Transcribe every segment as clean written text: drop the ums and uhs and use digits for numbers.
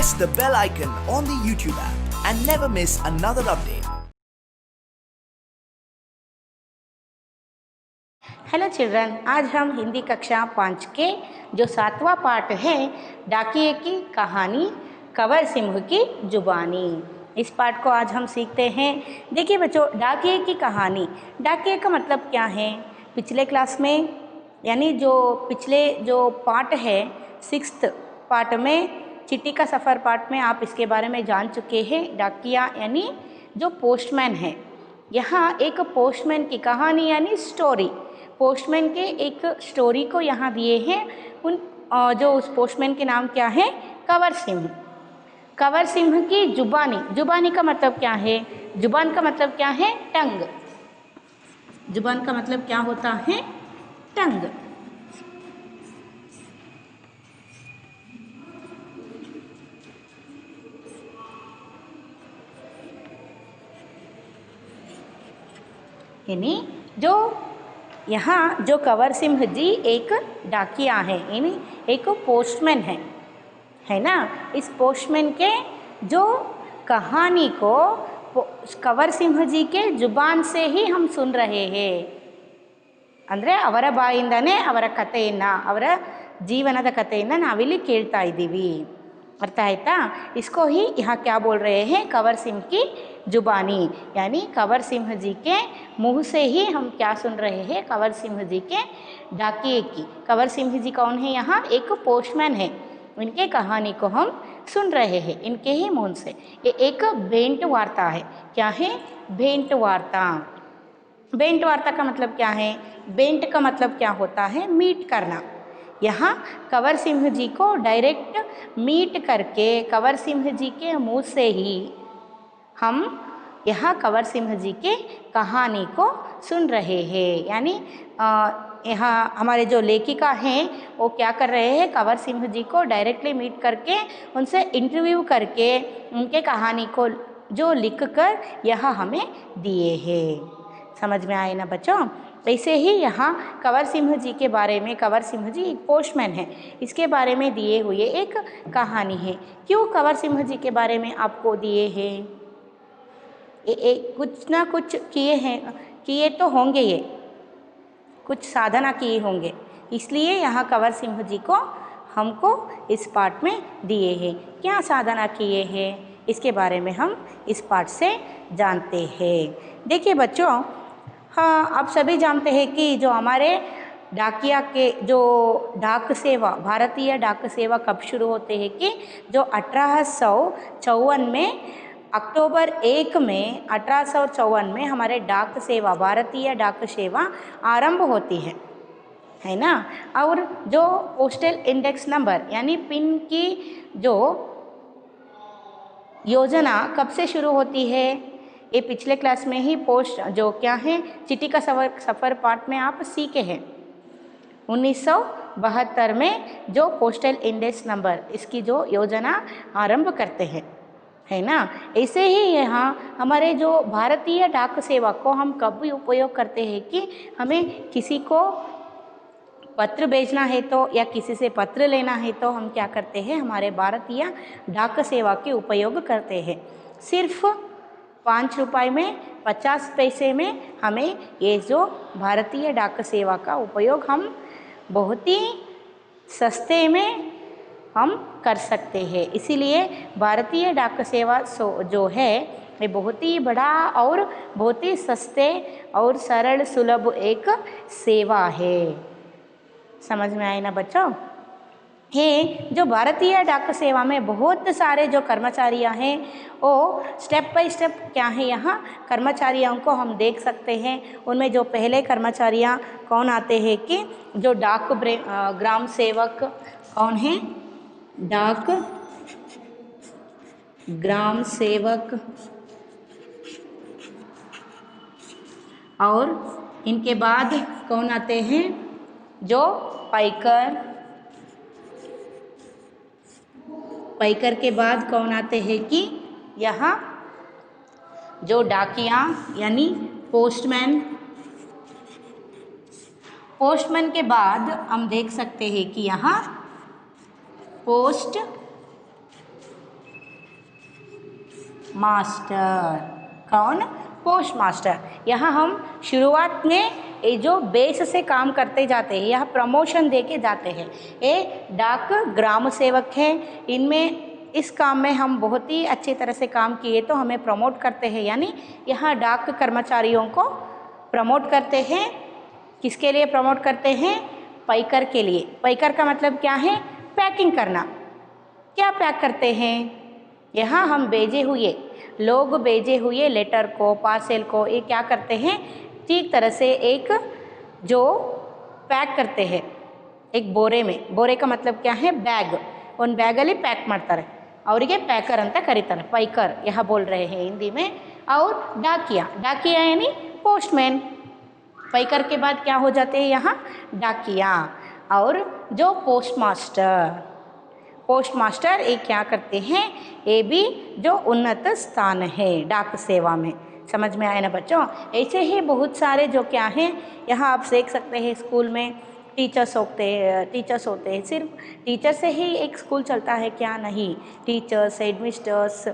press the bell icon on the YouTube app and never miss another update. Hello children, आज हम हिंदी कक्षा 5 के जो 7वां पार्ट है डाकिये की कहानी कंवर सिंह की जुबानी, इस पार्ट को आज हम सीखते हैं। देखिए बच्चों, डाकिये की कहानी, डाकिये का मतलब क्या है? पिछले क्लास में यानी जो पिछले जो पार्ट है 6th पार्ट में, चिट्ठी का सफ़र पार्ट में आप इसके बारे में जान चुके हैं। डाकिया यानी जो पोस्टमैन है। यहाँ एक पोस्टमैन की कहानी यानी स्टोरी, पोस्टमैन के एक स्टोरी को यहाँ दिए हैं। उन जो उस पोस्टमैन के नाम क्या है? कंवर सिंह। कंवर सिंह की जुबानी, जुबानी का मतलब क्या है? जुबान का मतलब क्या है? टंग। जुबान का मतलब क्या होता है? टंग। यानी जो यहाँ जो कंवर सिंह जी एक डाकिया है, यानी एक पोस्टमैन है ना। इस पोस्टमैन के जो कहानी को कंवर सिंह जी के जुबान से ही हम सुन रहे हैं। ಅಂದರೆ ಅವರ ಬಾಯಿಂದನೇ ಅವರ ಕಥೆಯನ್ನು, ಅವರ ಜೀವನದ ಕಥೆಯನ್ನು ನಾವಿಲ್ಲಿ ಕೇಳ್ತಾ ಇದ್ದೀವಿ। अर्थ आयता? इसको ही यहाँ क्या बोल रहे हैं? कंवर सिंह की जुबानी, यानी कंवर सिंह जी के मुँह से ही हम क्या सुन रहे हैं? कंवर सिंह जी के डाकिये की। कंवर सिंह जी कौन है? यहाँ एक पोस्टमैन है। इनके कहानी को हम सुन रहे हैं इनके ही मुँह से। ये एक भेंट वार्ता है। क्या है? भेंट वार्ता। भेंट वार्ता का मतलब क्या है? भेंट का मतलब क्या होता है? मीट करना। यहाँ कंवर सिंह जी को डायरेक्ट मीट करके कंवर सिंह जी के मुँह से ही हम यहाँ कंवर सिंह जी के कहानी को सुन रहे हैं। यानी यहाँ हमारे जो लेखिका हैं वो क्या कर रहे हैं? कंवर सिंह जी को डायरेक्टली मीट करके उनसे इंटरव्यू करके उनके कहानी को जो लिख कर यहाँ हमें दिए हैं। समझ में आए ना बच्चों? ऐसे ही यहाँ कंवर सिंह जी के बारे में, कंवर सिंह जी एक पोस्टमैन है, इसके बारे में दिए हुए एक कहानी है। क्यों कंवर सिंह जी के बारे में आपको दिए हैं? कुछ ना कुछ किए तो होंगे, ये कुछ साधना किए होंगे, इसलिए यहाँ कंवर सिंह जी को हमको इस पाठ में दिए हैं। क्या साधना किए हैं इसके बारे में हम इस पाठ से जानते हैं। देखिए बच्चों, हाँ, आप सभी जानते हैं कि जो हमारे डाकिया के जो डाक सेवा, भारतीय डाक सेवा कब शुरू होते हैं कि जो 1854 में, अक्टूबर 1 में 1854 में हमारे डाक सेवा, भारतीय डाक सेवा आरंभ होती है ना। और जो पोस्टल इंडेक्स नंबर यानी पिन की जो योजना कब से शुरू होती है? ये पिछले क्लास में ही पोस्ट जो क्या है चिट्ठी का सफ़र पार्ट में आप सीखे हैं। 1972 में जो पोस्टल इंडेक्स नंबर, इसकी जो योजना आरंभ करते हैं, है ना। ऐसे ही यहाँ हमारे जो भारतीय डाक सेवा को हम कब भी उपयोग करते हैं कि हमें किसी को पत्र भेजना है तो, या किसी से पत्र लेना है तो हम क्या करते हैं? हमारे भारतीय डाक सेवा के उपयोग करते हैं। सिर्फ 5 रुपये में 50 पैसे में हमें ये जो भारतीय डाक सेवा का उपयोग हम बहुत ही सस्ते में हम कर सकते हैं। इसीलिए भारतीय डाक सेवा जो है ये बहुत ही बड़ा और बहुत ही सस्ते और सरल सुलभ एक सेवा है। समझ में आए ना बच्चों? है जो भारतीय डाक सेवा में बहुत सारे जो कर्मचारियां हैं वो स्टेप बाय स्टेप क्या है, यहाँ कर्मचारियों को हम देख सकते हैं। उनमें जो पहले कर्मचारियां कौन आते हैं कि जो डाक ग्राम सेवक कौन है? डाक ग्राम सेवक। और इनके बाद कौन आते हैं? जो पाइकर। पाइकर के बाद कौन आते हैं कि यहाँ जो डाकिया यानी पोस्टमैन। पोस्टमैन के बाद हम देख सकते हैं कि यहाँ पोस्ट मास्टर। कौन? Post master. यहाँ हम शुरुआत में ये जो बेस से काम करते जाते हैं, यह प्रमोशन दे के जाते हैं। ये डाक ग्राम सेवक है, इनमें इस काम में हम बहुत ही अच्छी तरह से काम किए तो हमें प्रमोट करते हैं, यानी यहाँ डाक कर्मचारियों को प्रमोट करते हैं। किसके लिए प्रमोट करते हैं? पैकर के लिए। पैकर का मतलब क्या है? पैकिंग करना। क्या पैक करते हैं? यहाँ हम भेजे हुए लोग भेजे हुए लेटर को, पार्सल को, ये क्या करते हैं? ठीक तरह से एक जो पैक करते हैं एक बोरे में। बोरे का मतलब क्या है? बैग। उन बैगली पैक ಮಾಡ್ತಾರೆ, ಅವರಿಗೆ पैकर ಅಂತ ಕರೀತಾರೆ, पैकर यहाँ बोल रहे हैं हिंदी में। और डाकिया, डाकिया यानी पोस्टमैन। पैकर के बाद क्या हो जाते हैं यहाँ? डाकिया। और जो पोस्ट मास्टर, पोस्ट मास्टर ये क्या करते हैं? ये भी जो उन्नत स्थान है डाक सेवा में। समझ में आए ना बच्चों? ऐसे ही बहुत सारे जो क्या हैं यहाँ आप देख सकते हैं। स्कूल में टीचर्स होते हैं। सिर्फ टीचर से ही एक स्कूल चलता है क्या? नहीं। टीचर्स, एडमिनिस्ट्रेटर्स,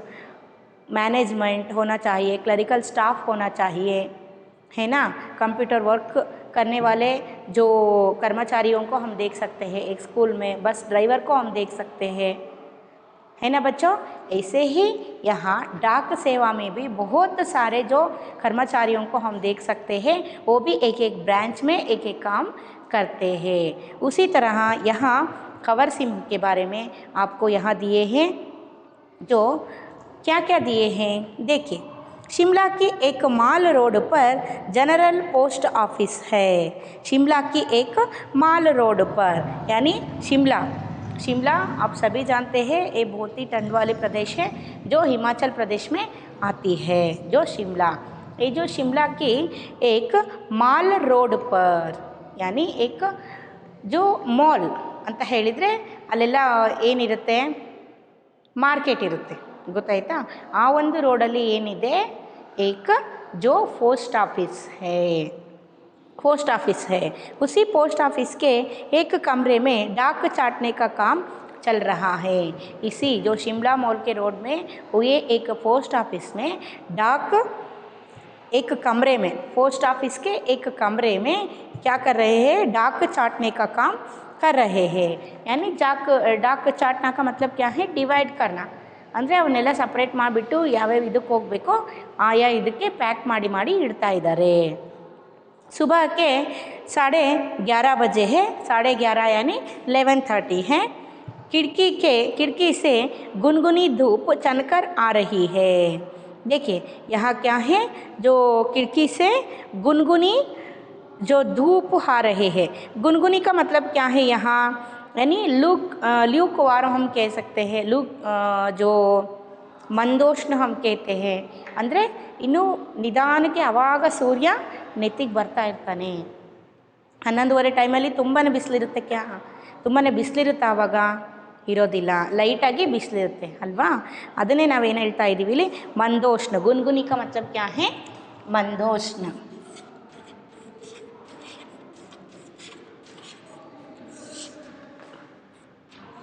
मैनेजमेंट होना चाहिए, क्लरिकल स्टाफ होना चाहिए, है ना। कंप्यूटर वर्क करने वाले जो कर्मचारियों को हम देख सकते हैं एक स्कूल में। बस ड्राइवर को हम देख सकते हैं, है ना बच्चों। ऐसे ही यहाँ डाक सेवा में भी बहुत सारे जो कर्मचारियों को हम देख सकते हैं, वो भी एक एक ब्रांच में एक एक काम करते हैं। उसी तरह यहाँ खबर सिंह के बारे में आपको यहाँ दिए हैं, जो क्या क्या दिए हैं देखिए। शिमला की एक माल रोड पर जनरल पोस्ट ऑफिस है। शिमला की एक माल रोड पर, यानी शिमला, शिमला आप सभी जानते हैं ये बहुत ही ठंड वाले प्रदेश है जो हिमाचल प्रदेश में आती है। जो शिमला, ये जो शिमला की एक माल रोड पर, यानी एक जो ಮಾಲ್ ಅಂತ ಹೇಳಿದರೆ ಅಲ್ಲೆಲ್ಲ ಏನಿರುತ್ತೆ? ಮಾರ್ಕೆಟ್ ಇರುತ್ತೆ, ಗೊತ್ತಾಯ್ತಾ? ಆ ಒಂದು ರೋಡಲ್ಲಿ ಏನಿದೆ? एक जो पोस्ट ऑफिस है, पोस्ट ऑफिस है। उसी पोस्ट ऑफिस के एक कमरे में डाक चाटने का काम चल रहा है। इसी जो शिमला मॉल के रोड में हुए एक पोस्ट ऑफिस में डाक एक कमरे में, पोस्ट ऑफिस के एक कमरे में क्या कर रहे हैं? डाक चाटने का काम कर रहे हैं। यानी डाक चाटना का मतलब क्या है? डिवाइड करना। ಅಂದರೆ ಅವನ್ನೆಲ್ಲ ಸಪ್ರೇಟ್ ಮಾಡಿಬಿಟ್ಟು ಯಾವ್ಯಾವ ಇದಕ್ಕೆ ಹೋಗಬೇಕೋ ಆಯಾ ಇದಕ್ಕೆ ಪ್ಯಾಕ್ ಮಾಡಿ ಮಾಡಿ ಇಡ್ತಾ ಇದ್ದಾರೆ। सुबह के 11:30 बजे है, 11:30 यानी 11:30 है। खिड़की से गुनगुनी धूप चमकर आ रही है। देखिए यहाँ क्या है? जो खिड़की से गुनगुनी जो धूप आ रहे हैं। गुनगुनी का मतलब क्या है यहाँ? यानी ल्यूक वार हम कह सकते हैं। जो ಮಂದೋಷ್ಣ हम कहते हैं, ಅಂದರೆ ಇನ್ನು ನಿಧಾನಕ್ಕೆ ಆವಾಗ ಸೂರ್ಯ ನೆತ್ತಿಗೆ ಬರ್ತಾ ಇರ್ತಾನೆ। 11:30 ಟೈಮಲ್ಲಿ ತುಂಬಾ ಬಿಸಿಲಿರುತ್ತೆ, ತುಂಬಾ ಬಿಸಿಲಿರುತ್ತೆ, ಆವಾಗ ಇರೋದಿಲ್ಲ, ಲೈಟಾಗಿ ಬಿಸಿಲಿರುತ್ತೆ ಅಲ್ವಾ? ಅದನ್ನೇ ನಾವೇನು ಹೇಳ್ತಾ ಇದ್ದೀವಿ ಇಲ್ಲಿ? ಮಂದೋಷ್ಣ। गुनगुनी का मतलब क्या है? मंदोष्ण।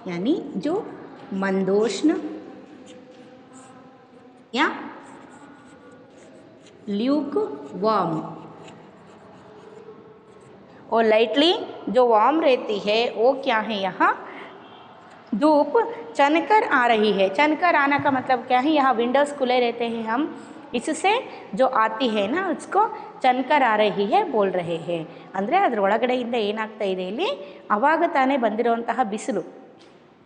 यानी जो मंदोष्ण या ल्यूक वार्म, और लाइटली जो वार्म रहती है वो क्या है? यहाँ धूप चनकर आ रही है। चनकर आना का मतलब क्या है? यहाँ विंडोज खुले रहते हैं हम, इससे जो आती है ना उसको ಚನ್ಕರ್ ಆ ರಹಿ ಹೇ ಬೋಲ್ ರಹೆ ಹೇ। ಅಂದರೆ ಅದರ ಒಳಗಡೆಯಿಂದ ಏನಾಗ್ತಾ ಇದೆ ಇಲ್ಲಿ? ಆವಾಗ ತಾನೇ ಬಂದಿರುವಂತಹ ಬಿಸಿಲು,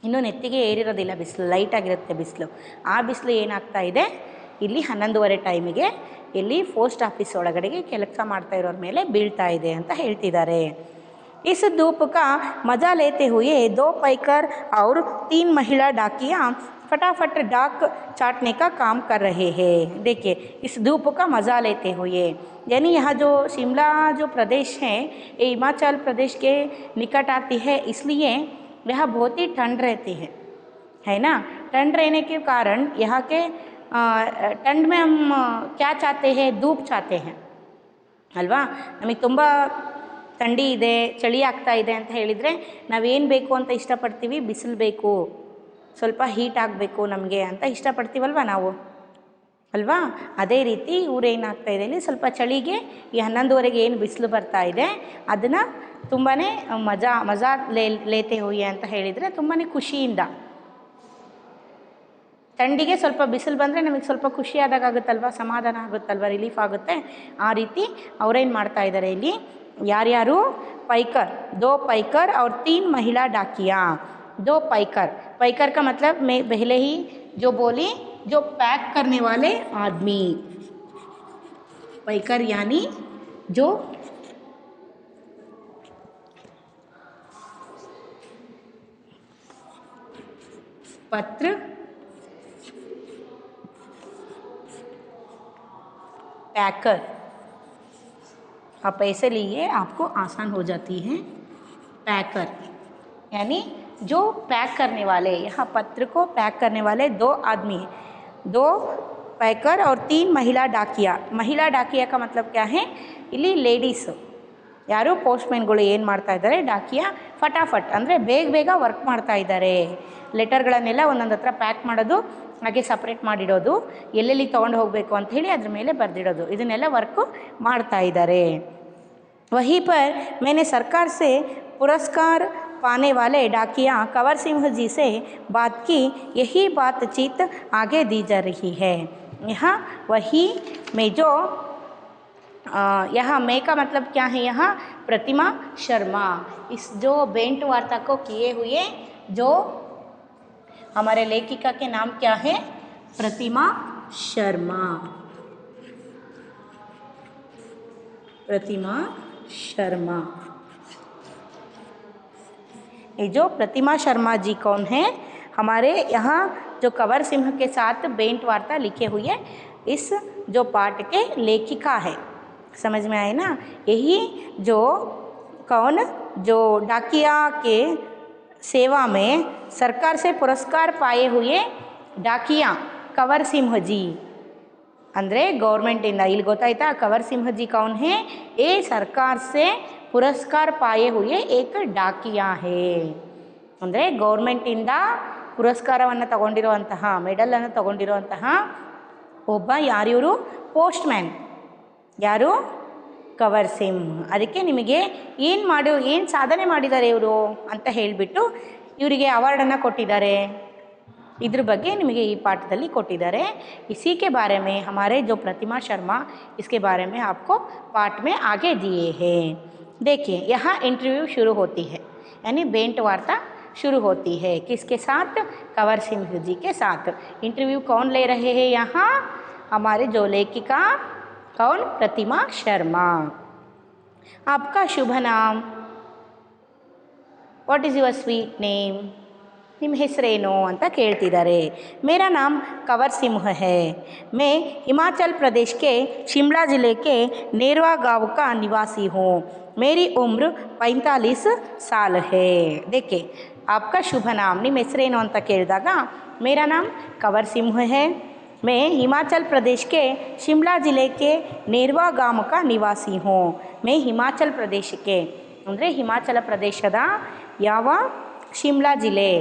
ಇನ್ನೂ ನೆತ್ತಿಗೆ ಏರಿರೋದಿಲ್ಲ ಬಿಸಿಲು, ಲೈಟಾಗಿರುತ್ತೆ ಬಿಸಿಲು। ಆ ಬಿಸಿಲು ಏನಾಗ್ತಾ ಇದೆ ಇಲ್ಲಿ 11:30 ಟೈಮಿಗೆ ಇಲ್ಲಿ ಪೋಸ್ಟ್ ಆಫೀಸ್ ಒಳಗಡೆಗೆ ಕೆಲಸ ಮಾಡ್ತಾ ಇರೋರ ಮೇಲೆ ಬೀಳ್ತಾ ಇದೆ ಅಂತ ಹೇಳ್ತಿದ್ದಾರೆ। इस धूप का मज़ा लेते हुए 2 पैकर और 3 महिला डाकिया फटाफट डाक चाटने का काम कर रहे हैं। देखिए इस धूप का मज़ा लेते हुए, यानी यहाँ जो शिमला जो प्रदेश है ये हिमाचल प्रदेश के निकट आती है, इसलिए यहाँ बहुत ही ठंड रहती है ना। ठंड रहने के कारण यहाँ के ठंड में हम क्या चाहते हैं? धूप चाहते हैं ಅಲ್ವಾ? ನಮಗೆ ತುಂಬ ಥಂಡಿ ಇದೆ, ಚಳಿ ಆಗ್ತಾ ಇದೆ ಅಂತ ಹೇಳಿದರೆ ನಾವೇನು ಬೇಕು ಅಂತ ಇಷ್ಟಪಡ್ತೀವಿ? ಬಿಸಿಲು ಬೇಕು, ಸ್ವಲ್ಪ ಹೀಟ್ ಆಗಬೇಕು ನಮಗೆ ಅಂತ ಇಷ್ಟಪಡ್ತೀವಲ್ವ ನಾವು? ಅಲ್ವಾ? ಅದೇ ರೀತಿ ಇವ್ರೇನಾಗ್ತಾ ಇದೆ ಇಲ್ಲಿ ಸ್ವಲ್ಪ ಚಳಿಗೆ ಈ 11:30ಗೆ ಏನು ಬಿಸಿಲು ಬರ್ತಾ ಇದೆ ಅದನ್ನು ತುಂಬಾ ಮಜಾ ಲೇತೆ ಹುಯ್ಯೆ ಅಂತ ಹೇಳಿದರೆ ತುಂಬಾ ಖುಷಿಯಿಂದ. ಥಂಡಿಗೆ ಸ್ವಲ್ಪ ಬಿಸಿಲು ಬಂದರೆ ನಮಗೆ ಸ್ವಲ್ಪ ಖುಷಿಯಾದಾಗ ಆಗುತ್ತಲ್ವ, ಸಮಾಧಾನ ಆಗುತ್ತಲ್ವ, ರಿಲೀಫ್ ಆಗುತ್ತೆ. ಆ ರೀತಿ ಅವರೇನು ಮಾಡ್ತಾ ಇದ್ದಾರೆ ಇಲ್ಲಿ, ಯಾರ್ಯಾರು पैकर, 2 पैकर और 3 महिला डाकिया. 2 पैकर, पैकर का मतलब मैं पहले ही जो बोली, जो पैक करने वाले आदमी. पैकर यानी जो पत्र पैकर, आप ऐसे लिए आपको आसान हो जाती है. पैकर यानी जो पैक करने वाले, यहाँ पत्र को पैक करने वाले 2 आदमी हैं. 2 पैकर और 3 महिला डाकिया. महिला डाकिया का मतलब क्या है, ಇಲ್ಲಿ ಲೇಡೀಸ್ ಯಾರು ಪೋಸ್ಟ್ಮೆನ್ಗಳು ಏನು ಮಾಡ್ತಾ ಇದ್ದಾರೆ, ಡಾಕಿಯಾ ಫಟಾಫಟ್ ಅಂದರೆ ಬೇಗ ವರ್ಕ್ ಮಾಡ್ತಾ ಇದ್ದಾರೆ. ಲೆಟರ್ಗಳನ್ನೆಲ್ಲ ಒಂದೊಂದು ಹತ್ರ ಪ್ಯಾಕ್ ಮಾಡೋದು, ಹಾಗೆ ಸಪ್ರೇಟ್ ಮಾಡಿಡೋದು, ಎಲ್ಲೆಲ್ಲಿ ತೊಗೊಂಡು ಹೋಗಬೇಕು ಅಂಥೇಳಿ ಅದ್ರ ಮೇಲೆ ಬರೆದಿಡೋದು, ಇದನ್ನೆಲ್ಲ ವರ್ಕು ಮಾಡ್ತಾ ಇದ್ದಾರೆ. वहीं पर मैंने सरकार से पुरस्कार पाने वाले डाकिया कंवर सिंह जी से बात की. यही बातचीत आगे दी जा रही है. यहाँ वही में जो यहाँ मैं का मतलब क्या है, यहाँ प्रतिमा शर्मा, इस जो बेंट वार्ता को किए हुए जो हमारे लेखिका के नाम क्या है, प्रतिमा शर्मा. प्रतिमा शर्मा, ये जो प्रतिमा शर्मा जी कौन है, हमारे यहाँ जो कंवर सिंह के साथ बेंट वार्ता लिखे हुए इस जो पाठ के लेखिका है. समझ में आए ना? यही जो कौन, जो डाकिया के सेवा में सरकार से पुरस्कार पाए हुए डाकिया कंवर सिंह जी ಅಂದರೆ ಗೌರ್ಮೆಂಟಿಂದ, ಇಲ್ಲಿ ಗೊತ್ತಾಯ್ತಾ कंवर सिंह जी कौन है, ये सरकार से पुरस्कार पाए हुए एक डाकिया है. ಅಂದರೆ ಗೌರ್ಮೆಂಟಿಂದ ಪುರಸ್ಕಾರವನ್ನು ತಗೊಂಡಿರುವಂತಹ, ಮೆಡಲನ್ನು ತಗೊಂಡಿರುವಂತಹ ಒಬ್ಬ ಯಾರಿವರು, ಪೋಸ್ಟ್ಮ್ಯಾನ್. ಯಾರು? कंवर सिंह. ಅದಕ್ಕೆ ನಿಮಗೆ ಏನು ಸಾಧನೆ ಮಾಡಿದ್ದಾರೆ ಇವರು ಅಂತ ಹೇಳಿಬಿಟ್ಟು ಇವರಿಗೆ ಅವಾರ್ಡನ್ನು ಕೊಟ್ಟಿದ್ದಾರೆ. इधर बग्गे निಮಗೆ ಈ ಪಾಠದಲ್ಲಿ ಕೊಟ್ಟಿದ್ದಾರೆ. इसी के बारे में हमारे जो प्रतिमा शर्मा, इसके बारे में आपको पाठ में आगे दिए हैं. देखिए यहाँ इंटरव्यू शुरू होती है, यानी बेंट वार्ता शुरू होती है. किसके साथ? कंवर सिंह जी के साथ. इंटरव्यू कौन ले रहे हैं यहाँ? हमारे जो लेखिका कौन? प्रतिमा शर्मा. आपका शुभ नाम, what is your sweet name, ನಿಮ್ಮ ಹೆಸರೇನು ಅಂತ ಕೇಳ್ತಿದ್ದಾರೆ. मेरा नाम कंवर सिंह है, मैं हिमाचल प्रदेश के शिमला ज़िले के नेरवा गांव का निवासी हूँ. मेरी उम्र 45 साल है. देखिए आपका शुभ नाम, ನಿಮ್ಮ ಹೆಸರೇನು ಅಂತ ಕೇಳಿದಾಗ मेरा नाम कंवर सिंह है, मैं हिमाचल प्रदेश के शिमला ज़िले के नेरवा गांव का निवासी हूँ. मैं हिमाचल प्रदेश के ಅಂದರೆ ಹಿಮಾಚಲ ಪ್ರದೇಶದ ಯಾವ, ಶಿಮ್ಲಾ ಜಿಲ್ಲೆ,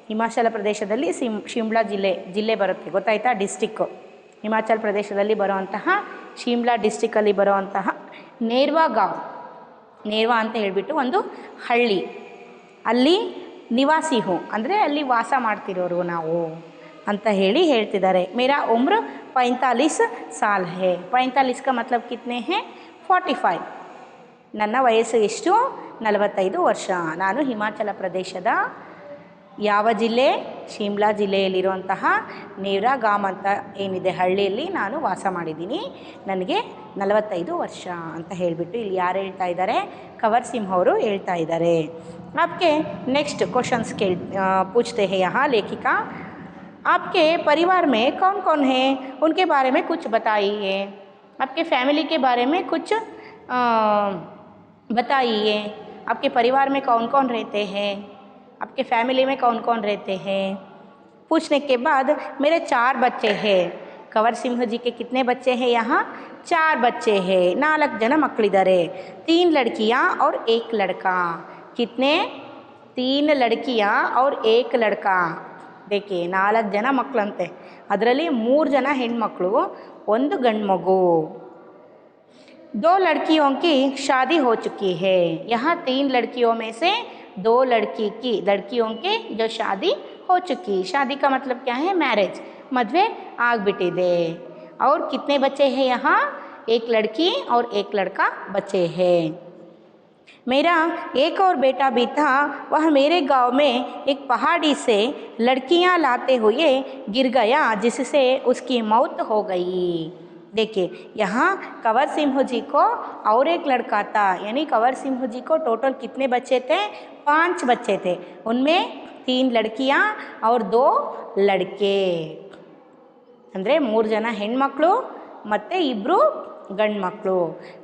ಹಿಮಾಚಲ ಪ್ರದೇಶದಲ್ಲಿ ಶಿಮ್ಲಾ ಜಿಲ್ಲೆ ಬರುತ್ತೆ, ಗೊತ್ತಾಯ್ತಾ? ಡಿಸ್ಟಿಕ್ಕು ಹಿಮಾಚಲ ಪ್ರದೇಶದಲ್ಲಿ ಬರುವಂತಹ ಶಿಮ್ಲಾ ಡಿಸ್ಟಿಕ್ಕಲ್ಲಿ ಬರುವಂತಹ ನೇರ್ವಾ ಗಾಂವ್, ನೇರ್ವಾ ಅಂತ ಹೇಳಿಬಿಟ್ಟು ಒಂದು ಹಳ್ಳಿ, ಅಲ್ಲಿ ನಿವಾಸಿ ಹೋ ಅಂದರೆ ಅಲ್ಲಿ ವಾಸ ಮಾಡ್ತಿರೋರು ನಾವು ಅಂತ ಹೇಳ್ತಿದ್ದಾರೆ. ಮೇರಾ ಉಮ್ರ 45 साल है. 45 का मतलब कितने हैं? 45. ನನ್ನ ವಯಸ್ಸು ಎಷ್ಟು? 45 ವರ್ಷ. ನಾನು ಹಿಮಾಚಲ ಪ್ರದೇಶದ ಯಾವ ಜಿಲ್ಲೆ? ಶಿಮ್ಲಾ ಜಿಲ್ಲೆಯಲ್ಲಿರುವಂತಹ ನೇವ್ರಾ ಗಾಮ್ ಅಂತ ಏನಿದೆ ಹಳ್ಳಿಯಲ್ಲಿ ನಾನು ವಾಸ ಮಾಡಿದ್ದೀನಿ. ನನಗೆ 45 ವರ್ಷ ಅಂತ ಹೇಳಿಬಿಟ್ಟು ಇಲ್ಲಿ ಯಾರು ಹೇಳ್ತಾ ಇದ್ದಾರೆ? कंवर सिंह ಅವರು ಹೇಳ್ತಾ ಇದ್ದಾರೆ. आपके नेक्स्ट क्वेश्चंस पूछते हैं यहाँ लेखिका. आपके परिवार में कौन कौन है, उनके बारे में कुछ बताइए. आपके फैमिली के बारे में कुछ बताइए. आपके परिवार में कौन कौन रहते हैं, आपके फैमिली में कौन कौन रहते हैं. पूछने के बाद मेरे 4 बच्चे हैं. कंवर सिंह जी के कितने बच्चे हैं? यहाँ 4 बच्चे हैं. 4 जन मಕ್ಕಳಿದ್ದಾರೆ. 3 लड़कियाँ और 1 लड़का. कितने? 3 लड़कियाँ और 1 लड़का. देखिए 4 ಜನ ಮಕ್ಕಳಂತೆ, ಅದರಲ್ಲಿ 3 ಜನ ಹೆಣ್ಮಕ್ಳು, 1 ಗಂಡು ಮಗು. 2 लड़कियों की शादी हो चुकी है. यहाँ 3 लड़कियों में से 2 लड़कियों के जो शादी हो चुकी. शादी का मतलब क्या है? मैरिज, मದುವೆ ಆಗ್ಬಿಟ್ಟಿದೆ. और कितने बच्चे हैं यहाँ? 1 लड़की और 1 लड़का बच्चे हैं. मेरा एक और बेटा भी था, वह मेरे गांव में एक पहाड़ी से लड़कियां लाते हुए गिर गया, जिससे उसकी मौत हो गई. देखिए यहाँ कंवर सिंह जी को और एक लड़का था, यानी कंवर सिंह जी को टोटल कितने बच्चे थे? 5 बच्चे थे. उनमें 3 लड़कियां और 2 लड़के. ಅಂದರೆ 3 ಜನ ಹೆಣ್ಮಕ್ಳು ಮತ್ತು 2 गंड मक्लू.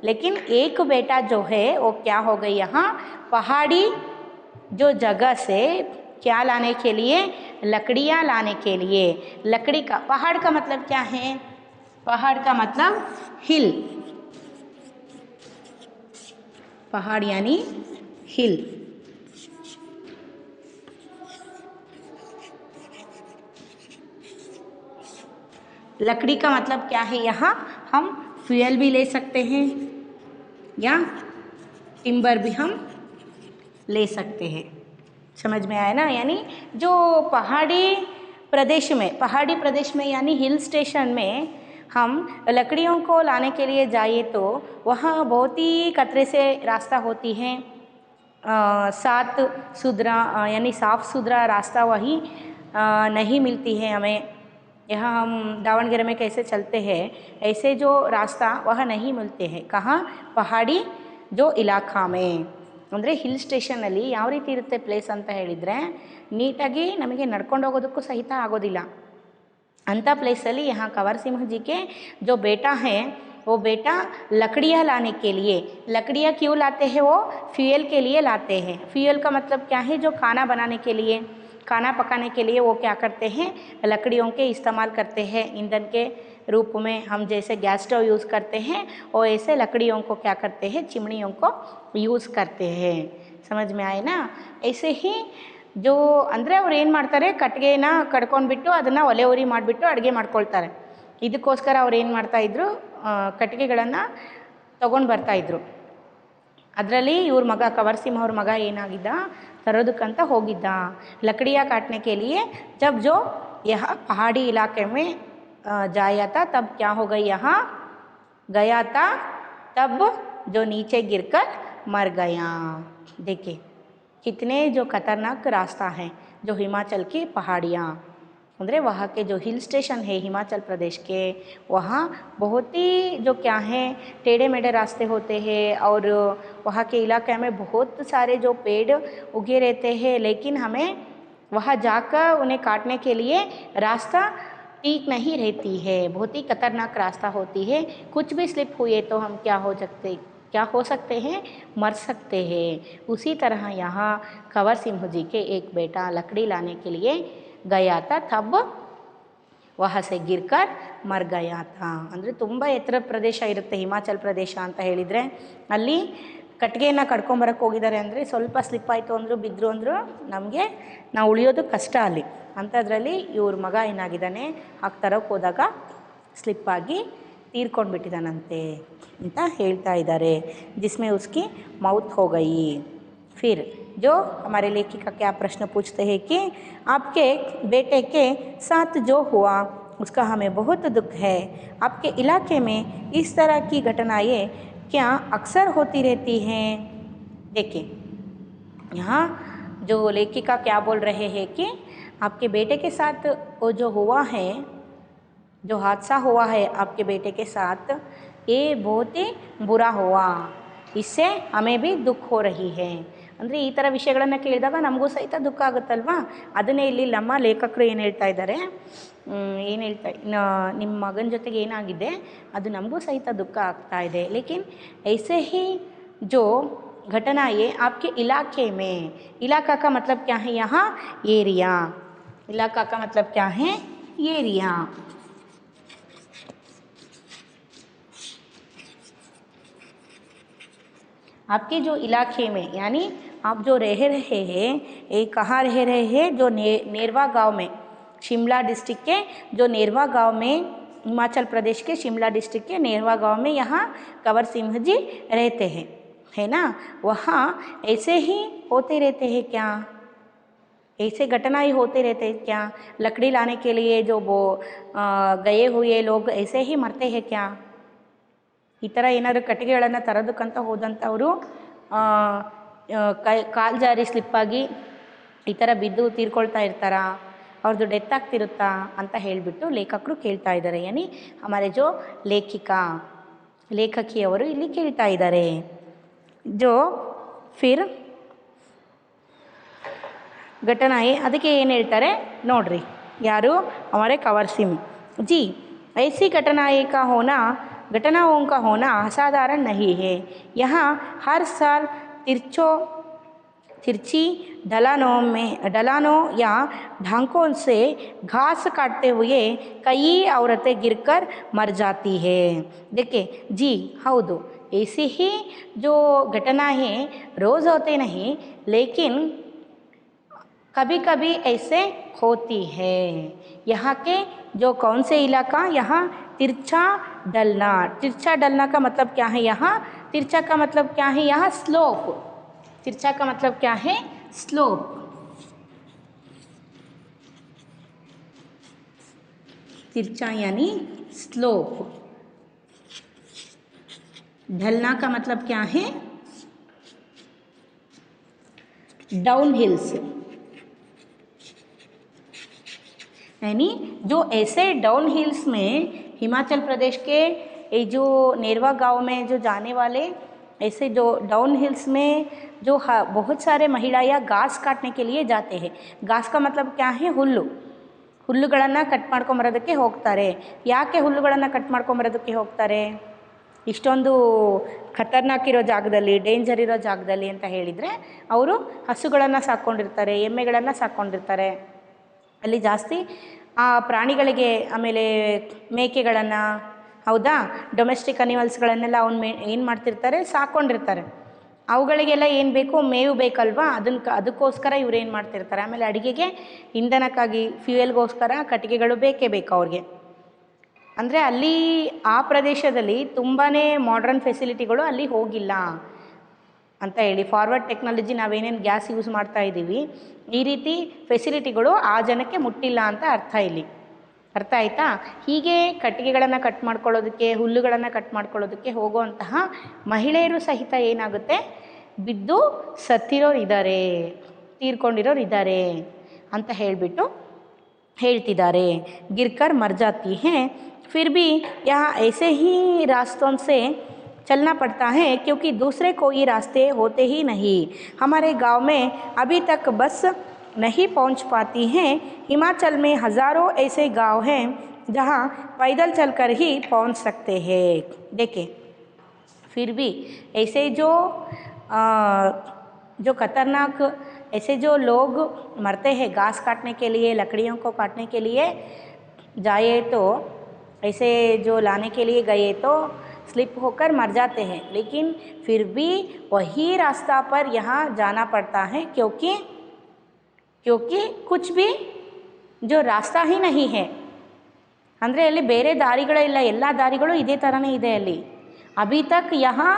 लेकिन एक बेटा जो है वो क्या हो गई यहाँ? पहाड़ी जो जगह से क्या लाने के लिए? लकड़ियाँ लाने के लिए. लकड़ी का, पहाड़ का मतलब क्या है? पहाड़ का मतलब हिल. पहाड़ यानी हिल. लकड़ी का मतलब क्या है? यहाँ हम फ्यूल भी ले सकते हैं या टिम्बर भी हम ले सकते हैं. समझ में आया ना? यानी जो पहाड़ी प्रदेश में यानी हिल स्टेशन में हम लकड़ियों को लाने के लिए जाइए तो वहाँ बहुत ही खतरे से रास्ता होती है. साफ सुथरा रास्ता वही नहीं मिलती है हमें. यहाँ हम दावणಗೆರೆ में कैसे चलते हैं ऐसे जो रास्ता वह नहीं मिलते हैं. कहाँ? पहाड़ी जो इलाका में. ಅಂದರೆ ಹಿಲ್ ಸ್ಟೇಷನಲ್ಲಿ ಯಾವ ರೀತಿ ಇರುತ್ತೆ ಪ್ಲೇಸ್ ಅಂತ ಹೇಳಿದರೆ, ನೀಟಾಗಿ ನಮಗೆ ನಡ್ಕೊಂಡು ಹೋಗೋದಕ್ಕೂ ಸಹಿತ ಆಗೋದಿಲ್ಲ ಅಂಥ ಪ್ಲೇಸಲ್ಲಿ यहाँ कंवर सिंह जी के जो बेटा हैं वो बेटा लकड़ियाँ लाने के लिए. लकड़ियाँ क्यों लाते हैं? वो फ्यूल के लिए लाते हैं. फ्यूल का मतलब क्या है? जो खाना बनाने के लिए, खाना पकाने के लिए वो क्या करते हैं? लकड़ियों के इस्तेमाल करते हैं. ईंधन के रूप में हम जैसे गैस स्टोव यूज़ करते हैं और ऐसे लकड़ियों को क्या करते हैं? चिमनियों को ಯೂಸ್ करते हैं. समझ में आए ना? ऐसे ही जो ಅಂದರೆ ಅವ್ರು ಏನು ಮಾಡ್ತಾರೆ, ಕಟ್ಟಿಗೆನ ಕಡ್ಕೊಂಡ್ಬಿಟ್ಟು ಅದನ್ನು ಒಲೆ ಉರಿ ಮಾಡಿಬಿಟ್ಟು ಅಡುಗೆ ಮಾಡ್ಕೊಳ್ತಾರೆ. ಇದಕ್ಕೋಸ್ಕರ ಅವ್ರು ಏನು ಮಾಡ್ತಾಯಿದ್ರು, ಕಟ್ಟಿಗೆಗಳನ್ನು ತೊಗೊಂಡು ಬರ್ತಾಯಿದ್ರು. ಅದರಲ್ಲಿ ಇವ್ರ ಮಗ कंवर सिंह ಅವ್ರ ಮಗ ಏನಾಗಿದ್ದ, ತರೋದಕ್ಕಂತ ಹೋಗಿದ್ದ. लकड़ियाँ काटने के लिए जब जो यह पहाड़ी इलाके में जाया था तब क्या हो गई, यहाँ गया था तब जो नीचे गिरकर मर गया. देखिए कितने जो खतरनाक रास्ता है. जो हिमाचल की पहाड़ियाँ ಅಂದರೆ वहाँ के जो हिल स्टेशन है हिमाचल प्रदेश के, वहाँ बहुत ही जो क्या हैं टेढ़े मेढ़े रास्ते होते हैं और वहाँ के इलाके में बहुत सारे जो पेड़ उगे रहते हैं. लेकिन हमें वहाँ जाकर उन्हें काटने के लिए रास्ता ठीक नहीं रहती है. बहुत ही खतरनाक रास्ता होती है. कुछ भी स्लिप हुए तो हम क्या हो सकते हैं? मर सकते हैं. उसी तरह यहाँ कंवर सिंह जी के एक बेटा लकड़ी लाने के लिए गया था, तब वहाँ से गिरकर मर गया था. ಅಂದರೆ ತುಂಬ ಎತ್ತರ ಪ್ರದೇಶ ಇರುತ್ತೆ ಹಿಮಾಚಲ್ ಪ್ರದೇಶ ಅಂತ ಹೇಳಿದರೆ, ಅಲ್ಲಿ ಕಟ್ಟಿಗೆಯನ್ನು ಕಡ್ಕೊಂಬರಕ್ಕೆ ಹೋಗಿದ್ದಾರೆ ಅಂದರೆ ಸ್ವಲ್ಪ ಸ್ಲಿಪ್ ಆಯಿತು ಅಂದರು, ಬಿದ್ದರು ಅಂದರು, ನಾವು ಉಳಿಯೋದು ಕಷ್ಟ ಅಲ್ಲಿ. ಅಂಥದ್ರಲ್ಲಿ ಇವ್ರ ಮಗ ಏನಾಗಿದ್ದಾನೆ, ಹಾಗೆ ತರೋಕ್ಕೆ ಹೋದಾಗ ಸ್ಲಿಪ್ಪಾಗಿ ತೀರ್ಕೊಂಡು ಬಿಟ್ಟಿದ್ದಾನಂತೆ ಅಂತ ಹೇಳ್ತಾ ಇದ್ದಾರೆ. जिसमें उसकी मौत हो गई. फिर जो हमारे लेखिका क्या प्रश्न पूछते हैं कि आपके बेटे के साथ जो हुआ उसका हमें बहुत दुख है. आपके इलाके में इस तरह की घटनाएं क्या अक्सर होती रहती हैं? देखिए यहाँ जो लेखिका क्या बोल रहे हैं कि आपके बेटे के साथ वो जो हुआ है, जो हादसा हुआ है आपके बेटे के साथ, ये बहुत ही बुरा हुआ. इससे हमें भी दुख हो रही है. ಅಂದರೆ ಈ ಥರ ವಿಷಯಗಳನ್ನು ಕೇಳಿದಾಗ ನಮಗೂ ಸಹಿತ ದುಃಖ ಆಗುತ್ತಲ್ವಾ. ಅದನ್ನೇ ಇಲ್ಲಿ ನಮ್ಮ ಲೇಖಕರು ಏನು ಹೇಳ್ತಾ ಇದ್ದಾರೆ, ನಿಮ್ಮ ಮಗನ ಜೊತೆಗೆ ಏನಾಗಿದೆ ಅದು ನಮಗೂ ಸಹಿತ ದುಃಖ ಆಗ್ತಾ ಇದೆ. ಲೇಕಿನ್ ऐसे ही जो घटना ये आपके इलाके में, इलाका का मतलब क्या है यहाँ? एरिया. इलाका का मतलब क्या है? एरिया. आपके जो इलाके में यानी आप जो रह रहे हैं, ये कहाँ रह रहे हैं? जो नेरवा गांव में, शिमला डिस्ट्रिक्ट के जो नेरवा गांव में, हिमाचल प्रदेश के शिमला डिस्ट्रिक्ट के नेरवा गांव में यहाँ कंवर सिंह जी रहते हैं, है ना। वहाँ ऐसे ही होते रहते हैं क्या, ऐसे घटना ही होते रहते हैं क्या, लकड़ी लाने के लिए जो वो गए हुए लोग ऐसे ही मरते हैं क्या, ಈ ಥರ ಏನಾದರೂ ಕಟ್ಟಿಗೆಗಳನ್ನು ತರೋದಕ್ಕಂತ ಹೋದಂಥವರು ಕಾಲು ಜಾರಿ ಸ್ಲಿಪ್ಪಾಗಿ ಈ ಥರ ಬಿದ್ದು ತೀರ್ಕೊಳ್ತಾ ಇರ್ತಾರಾ, ಅವ್ರದ್ದು ಡೆತ್ ಆಗ್ತಿರುತ್ತಾ ಅಂತ ಹೇಳಿಬಿಟ್ಟು ಲೇಖಕರು ಕೇಳ್ತಾ ಇದ್ದಾರೆ. ಯಾನಿ ಹಮಾರೆ ಜೋ ಲೇಖಕಿಯವರು ಇಲ್ಲಿ ಕೇಳ್ತಾ ಇದ್ದಾರೆ. ಜೋ ಫಿರ್ ಘಟನಾಯೇ ಅದಕ್ಕೆ ಏನು ಹೇಳ್ತಾರೆ ನೋಡ್ರಿ, ಯಾರು ಹಮಾರೆ कंवर सिंह जी, ऐसी घटनाओं का होना असाधारण नहीं है. यहाँ हर साल तिरछी ढलानों या ढांकों से घास काटते हुए कई औरतें गिरकर मर जाती है. देखिए जी, हौदु ऐसी ही जो घटना है रोज़ होते नहीं, लेकिन कभी कभी ऐसे होती है. यहाँ के जो कौन से इलाका, यहाँ तिरछा डलना का मतलब क्या है, यहाँ तिरछा का मतलब क्या है, यहाँ स्लोप, तिरछा का मतलब क्या है, स्लोप. तिरछा यानी स्लोप. ढलना का मतलब क्या है, डाउन हिल्स, यानी जो ऐसे डाउन हिल्स में हिमाचल प्रदेश के ये जो नेरवा गांव में जो जाने वाले ऐसे जो डाउन हिल्स में जो बहुत सारे महिलाएं घास काटने के लिए जाते हैं. घास का मतलब क्या है, ಹುಲ್ಲುಗಳನ್ನು ಕಟ್ ಮಾಡ್ಕೊಂಬರೋದಕ್ಕೆ ಹೋಗ್ತಾರೆ. ಯಾಕೆ ಹುಲ್ಲುಗಳನ್ನು ಕಟ್ ಮಾಡ್ಕೊಂಬರೋದಕ್ಕೆ ಹೋಗ್ತಾರೆ, ಇಷ್ಟೊಂದು ಖತರ್ನಾಕ್ ಇರೋ ಜಾಗದಲ್ಲಿ, ಡೇಂಜರ್ ಇರೋ ಜಾಗದಲ್ಲಿ ಅಂತ ಹೇಳಿದರೆ, ಅವರು ಹಸುಗಳನ್ನು ಸಾಕ್ಕೊಂಡಿರ್ತಾರೆ, ಎಮ್ಮೆಗಳನ್ನು ಸಾಕ್ಕೊಂಡಿರ್ತಾರೆ. ಅಲ್ಲಿ ಜಾಸ್ತಿ ಆ ಪ್ರಾಣಿಗಳಿಗೆ, ಆಮೇಲೆ ಮೇಕೆಗಳನ್ನು, ಹೌದಾ, ಡೊಮೆಸ್ಟಿಕ್ ಅನಿಮಲ್ಸ್ಗಳನ್ನೆಲ್ಲ ಏನು ಮಾಡ್ತಿರ್ತಾರೆ, ಸಾಕ್ಕೊಂಡಿರ್ತಾರೆ. ಅವುಗಳಿಗೆಲ್ಲ ಏನು ಬೇಕು, ಮೇವು ಬೇಕಲ್ವಾ, ಅದಕ್ಕೋಸ್ಕರ ಇವ್ರು ಏನು ಮಾಡ್ತಿರ್ತಾರೆ. ಆಮೇಲೆ ಅಡುಗೆಗೆ ಇಂಧನಕ್ಕಾಗಿ, ಫ್ಯೂಯಲ್ಗೋಸ್ಕರ ಕಟ್ಟಿಗೆಗಳು ಬೇಕೇ ಬೇಕು ಅವ್ರಿಗೆ. ಅಂದರೆ ಅಲ್ಲಿ ಆ ಪ್ರದೇಶದಲ್ಲಿ ತುಂಬಾ ಮಾಡ್ರನ್ ಫೆಸಿಲಿಟಿಗಳು ಅಲ್ಲಿ ಹೋಗಿಲ್ಲ ಅಂತ ಹೇಳಿ. ಫಾರ್ವರ್ಡ್ ಟೆಕ್ನಾಲಜಿ, ನಾವೇನೇನು ಗ್ಯಾಸ್ ಯೂಸ್ ಮಾಡ್ತಾ ಇದ್ದೀವಿ, ಈ ರೀತಿ ಫೆಸಿಲಿಟಿಗಳು ಆ ಜನಕ್ಕೆ ಮುಟ್ಟಿಲ್ಲ ಅಂತ ಅರ್ಥ ಇಲ್ಲಿ. ಅರ್ಥ ಆಯಿತಾ. ಹೀಗೆ ಕಟ್ಟಿಗೆಗಳನ್ನು ಕಟ್ ಮಾಡ್ಕೊಳ್ಳೋದಕ್ಕೆ, ಹುಲ್ಲುಗಳನ್ನು ಕಟ್ ಮಾಡ್ಕೊಳ್ಳೋದಕ್ಕೆ ಹೋಗುವಂತಹ ಮಹಿಳೆಯರು ಸಹಿತ ಏನಾಗುತ್ತೆ, ಬಿದ್ದು ಸತ್ತಿರೋರು ಇದ್ದಾರೆ, ತೀರ್ಕೊಂಡಿರೋರು ಇದ್ದಾರೆ ಅಂತ ಹೇಳಿಬಿಟ್ಟು ಹೇಳ್ತಿದ್ದಾರೆ. ಗಿರ್ಕರ್ ಮರ್ ಜಾತಿ ಹೈ, फिर भी यहाँ ऐसे ही रास्तों से चलना पड़ता है क्योंकि दूसरे कोई रास्ते होते ही नहीं. हमारे गांव में अभी तक बस नहीं पहुंच पाती हैं. हिमाचल में हज़ारों ऐसे गांव हैं जहां पैदल चलकर ही पहुंच सकते हैं. देखें, फिर भी ऐसे जो खतरनाक ऐसे जो लोग मरते हैं घास काटने के लिए, लकड़ियों को काटने के लिए जाए तो, ऐसे जो लाने के लिए गए तो स्लिप होकर मर जाते हैं, लेकिन फिर भी वही रास्ता पर यहाँ जाना पड़ता है क्योंकि कुछ भी जो रास्ता ही नहीं है. ಅಂದರೆ ಅಲ್ಲಿ ಬೇರೆ ದಾರಿಗಳಿಲ್ಲ, ಎಲ್ಲ ದಾರಿಗಳು ಇದೇ ಥರನೇ ಇದೆ ಅಲ್ಲಿ. अभी तक यहाँ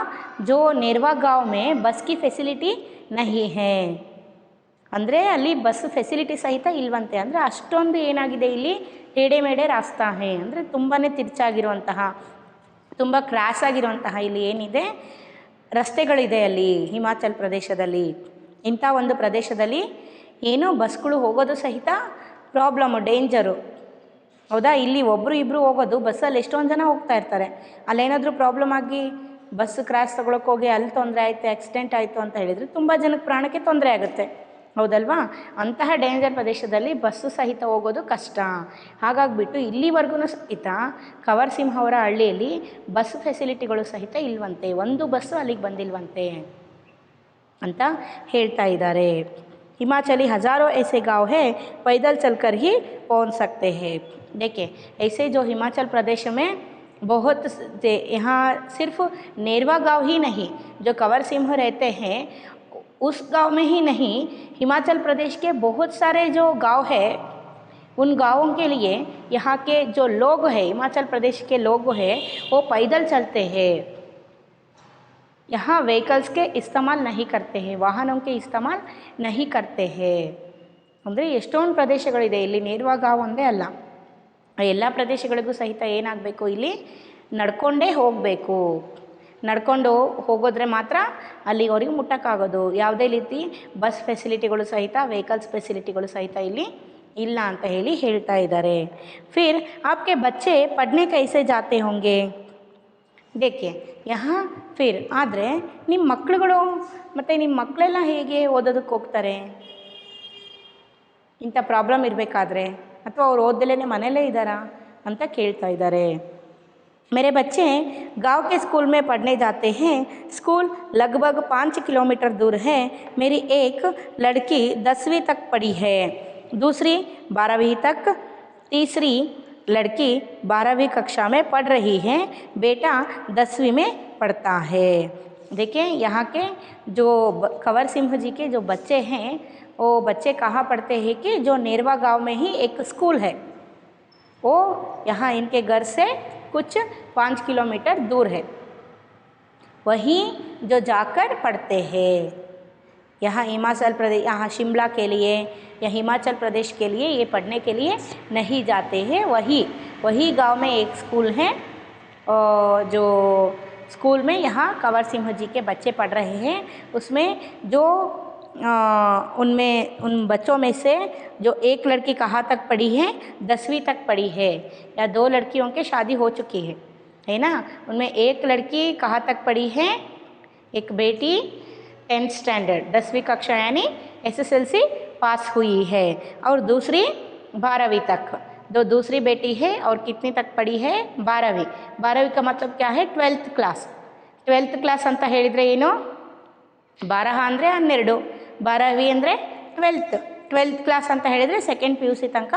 जो नेरवा गांव में बस की फैसिलिटी नहीं है. ಅಂದರೆ ಅಲ್ಲಿ ಬಸ್ ಫೆಸಿಲಿಟಿ ಸಹಿತ ಇಲ್ವಂತೆ. ಅಂದರೆ ಅಷ್ಟೊಂದು ಏನಾಗಿದೆ ಇಲ್ಲಿ, ಟೇಡೆ ಮೇಡೆ ರಾಸ್ತಾ ಹೇ, ಅಂದರೆ ತುಂಬಾ ತಿರ್ಚಾಗಿರುವಂತಹ, ತುಂಬ ಕ್ರ್ಯಾಶ್ ಆಗಿರುವಂತಹ ಇಲ್ಲಿ ಏನಿದೆ ರಸ್ತೆಗಳಿದೆ ಅಲ್ಲಿ ಹಿಮಾಚಲ್ ಪ್ರದೇಶದಲ್ಲಿ. ಇಂಥ ಒಂದು ಪ್ರದೇಶದಲ್ಲಿ ಏನು ಬಸ್ಗಳು ಹೋಗೋದು ಸಹಿತ ಪ್ರಾಬ್ಲಮ್ಮು, ಡೇಂಜರು, ಹೌದಾ. ಇಲ್ಲಿ ಒಬ್ಬರು ಇಬ್ಬರು ಹೋಗೋದು, ಬಸ್ಸಲ್ಲಿ ಎಷ್ಟೊಂದು ಜನ ಹೋಗ್ತಾ ಇರ್ತಾರೆ. ಅಲ್ಲೇನಾದರೂ ಪ್ರಾಬ್ಲಮ್ ಆಗಿ ಬಸ್ ಕ್ರ್ಯಾಶ್ ತಗೊಳಕ್ಕೆ ಹೋಗಿ ಅಲ್ಲಿ ತೊಂದರೆ ಆಯಿತು, ಆಕ್ಸಿಡೆಂಟ್ ಆಯಿತು ಅಂತ ಹೇಳಿದರೆ ತುಂಬ ಜನಕ್ಕೆ ಪ್ರಾಣಕ್ಕೆ ತೊಂದರೆ ಆಗುತ್ತೆ, ಹೌದಲ್ವಾ. ಅಂತಹ ಡೇಂಜರ್ ಪ್ರದೇಶದಲ್ಲಿ ಬಸ್ಸು ಸಹಿತ ಹೋಗೋದು ಕಷ್ಟ. ಹಾಗಾಗಿಬಿಟ್ಟು ಇಲ್ಲಿವರೆಗೂ ಸಹಿತ ಕಂವರ್ ಸಿಂಹ ಅವರ ಹಳ್ಳಿಯಲ್ಲಿ ಬಸ್ ಫೆಸಿಲಿಟಿಗಳು ಸಹಿತ ಇಲ್ವಂತೆ, ಒಂದು ಬಸ್ಸು ಅಲ್ಲಿಗೆ ಬಂದಿಲ್ವಂತೆ ಅಂತ ಹೇಳ್ತಾ ಇದ್ದಾರೆ. हिमाचली हज़ारों ऐसे गांव हैं पैदल चलकर ही पहुंच सकते हैं. देखिए, ऐसे जो हिमाचल प्रदेश में बहुत यहाँ सिर्फ नेरवा गांव ही नहीं, जो कंवर सिंह रहते हैं उस गांव में ही नहीं, हिमाचल प्रदेश के बहुत सारे जो गांव है उन गाँवों के लिए यहाँ के जो लोग हैं, हिमाचल प्रदेश के लोग हैं, वो पैदल चलते हैं। यहाँ व्हीकल्स के इस्तेमाल नहीं करते हैं, ವಾಹನों के इस्तेमाल नहीं करते हैं. ಅಂದರೆ ಎಷ್ಟೊಂದು ಪ್ರದೇಶಗಳಿದೆ ಇಲ್ಲಿ, ನೇರವಾಗಿ ಒಂದೇ ಅಲ್ಲ, ಎಲ್ಲ ಪ್ರದೇಶಗಳಿಗೂ ಸಹಿತ ಏನಾಗಬೇಕು, ಇಲ್ಲಿ ನಡ್ಕೊಂಡೇ ಹೋಗಬೇಕು. ನಡ್ಕೊಂಡು ಹೋಗೋದ್ರೆ ಮಾತ್ರ ಅಲ್ಲಿಗೆ ಅವ್ರಿಗೆ ಮುಟ್ಟಕ್ಕಾಗೋದು. ಯಾವುದೇ ರೀತಿ ಬಸ್ ಫೆಸಿಲಿಟಿಗಳು ಸಹಿತ, ವೆಹಿಕಲ್ಸ್ ಫೆಸಿಲಿಟಿಗಳು ಸಹಿತ ಇಲ್ಲಿ ಇಲ್ಲ ಅಂತ ಹೇಳಿ ಹೇಳ್ತಾ ಇದ್ದಾರೆ. ಫಿರ್ ಆಪ್ಕೆ ಬಚ್ಚೆ ಪढ़ने कैसे जाते होंगे? देखिए यहाँ फिर ಆದರೆ ನಿಮ್ಮ ಮಕ್ಕಳುಗಳು ಮತ್ತು ನಿಮ್ಮ ಮಕ್ಕಳೆಲ್ಲ ಹೇಗೆ ಓದೋದಕ್ಕೆ ಹೋಗ್ತಾರೆ? ಇಂಥ ಪ್ರಾಬ್ಲಮ್ ಇರಬೇಕಾದ್ರೆ, ಅಥವಾ ಅವ್ರು ಓದದಲೇ ಮನೆಯಲ್ಲೇ ಇದ್ದಾರಾ ಅಂತ ಕೇಳ್ತಾ ಇದ್ದಾರೆ. मेरे बच्चे गांव के स्कूल में पढ़ने जाते हैं. स्कूल लगभग 5 किलोमीटर दूर है. मेरी एक लड़की 10वीं तक पढ़ी है, दूसरी 12वीं तक, तीसरी लड़की 12वीं कक्षा में पढ़ रही है, बेटा 10वीं में पढ़ता है. देखिए यहाँ के जो कंवर सिंह जी के जो बच्चे हैं, वो बच्चे कहाँ पढ़ते हैं कि जो नेरवा गांव में ही एक स्कूल है, वो यहाँ इनके घर से कुछ 5 किलोमीटर दूर है, वहीं जो जाकर पढ़ते हैं. यहाँ हिमाचल प्रदेश, यहाँ शिमला के लिए या हिमाचल प्रदेश के लिए ये पढ़ने के लिए नहीं जाते हैं. वही गांव में एक स्कूल है, जो स्कूल में यहाँ कंवर सिंह जी के बच्चे पढ़ रहे हैं. उसमें जो उन बच्चों में से जो एक लड़की कहाँ तक पढ़ी है, 10वीं तक पढ़ी है, या 2 लड़कियों के शादी हो चुकी है ना. उनमें एक लड़की कहाँ तक पढ़ी है, एक बेटी 10th स्टैंडर्ड 10वीं कक्षा यानी SSLC पास हुई है, और दूसरी 12वीं तक. जो दूसरी बेटी है और कितनी तक पढ़ी है, 12वीं. 12वीं का मतलब क्या है, 12th क्लास. 12th क्लास ಅಂತ ಹೇಳಿದರೆ ಏನು, 12 ಅಂದರೆ 12, 12वीं ಅಂದರೆ 12th क्लास ಅಂತ ಹೇಳಿದರೆ ಸೆಕೆಂಡ್ PUC ತನಕ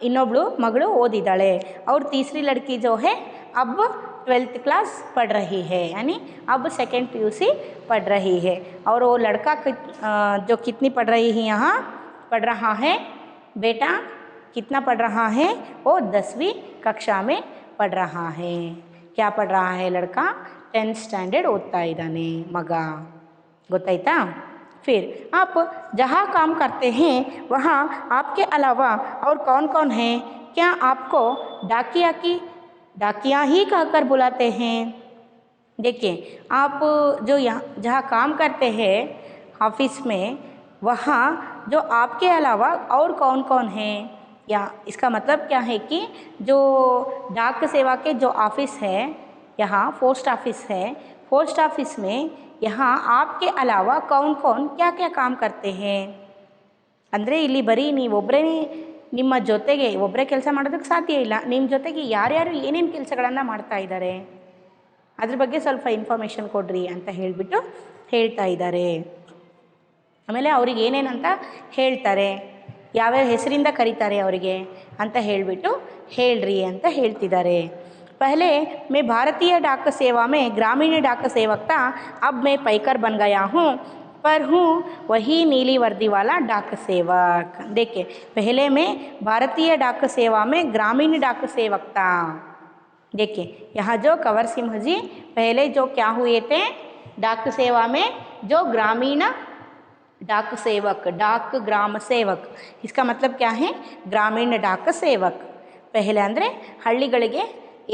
ಇನ್ನೊಬ್ಳು ಮಗಳು ಓದಿದ್ದಾಳೆ. और तीसरी लड़की जो है अब 12th क्लास पढ़ रही है, यानी अब सेकेंड PUC पढ़ रही है. और वो लड़का जो कितनी पढ़ रही है, यहाँ पढ़ रहा है, बेटा कितना पढ़ रहा है, वो 10वीं कक्षा में पढ़ रहा है. क्या पढ़ रहा है लड़का, 10th स्टैंडर्ड ಓದ್ತಾ ಇದ್ದಾನೆ ಮಗ. ಗೊತ್ತಾಯ್ತಾ? फिर आप जहाँ काम करते हैं वहाँ आपके अलावा और कौन कौन हैं? क्या आपको डाकिया ही कहकर बुलाते हैं? देखिए आप जो यहाँ जहाँ काम करते हैं ऑफिस में, वहाँ जो आपके अलावा और कौन कौन हैं, या इसका मतलब क्या है कि जो डाक सेवा के जो ऑफिस है, यहाँ पोस्ट ऑफिस है, पोस्ट ऑफिस में यहाँ आपके अलावा कौन कौन क्या क्या काम करते हैं? ಅಂದರೆ ಇಲ್ಲಿ ಬರೀ ನೀವೊಬ್ಬರೇ ನಿಮ್ಮ ಜೊತೆಗೆ ಒಬ್ಬರೇ ಕೆಲಸ ಮಾಡೋದಕ್ಕೆ ಸಾಧ್ಯ ಇಲ್ಲ, ನಿಮ್ಮ ಜೊತೆಗೆ ಯಾರ್ಯಾರು ಏನೇನು ಕೆಲಸಗಳನ್ನು ಮಾಡ್ತಾ ಇದ್ದಾರೆ ಅದ್ರ ಬಗ್ಗೆ ಸ್ವಲ್ಪ ಇನ್ಫಾರ್ಮೇಷನ್ ಕೊಡ್ರಿ ಅಂತ ಹೇಳಿಬಿಟ್ಟು ಹೇಳ್ತಾ ಇದ್ದಾರೆ. ಆಮೇಲೆ ಅವ್ರಿಗೆ ಏನೇನಂತ ಹೇಳ್ತಾರೆ, ಯಾವ್ಯಾವ ಹೆಸರಿಂದ ಕರೀತಾರೆ ಅವರಿಗೆ ಅಂತ ಹೇಳಿಬಿಟ್ಟು ಹೇಳ್ರಿ ಅಂತ ಹೇಳ್ತಿದ್ದಾರೆ. पहले मैं भारतीय डाक सेवा में ग्रामीण डाक सेवक था, अब मैं पैकर बन गया हूँ, पर हूँ वही नीली वर्दी वाला डाक सेवक. देखिए पहले मैं भारतीय डाक सेवा में ग्रामीण डाक सेवक था. देखिए यहाँ जो कंवर सिंह जी पहले जो क्या हुए थे, डाक सेवा में जो ग्रामीण डाक सेवक, डाक ग्राम सेवक, इसका मतलब क्या है, ग्रामीण डाक सेवक. पहले ಅಂದರೆ ಹಳ್ಳಿಗಳಿಗೆ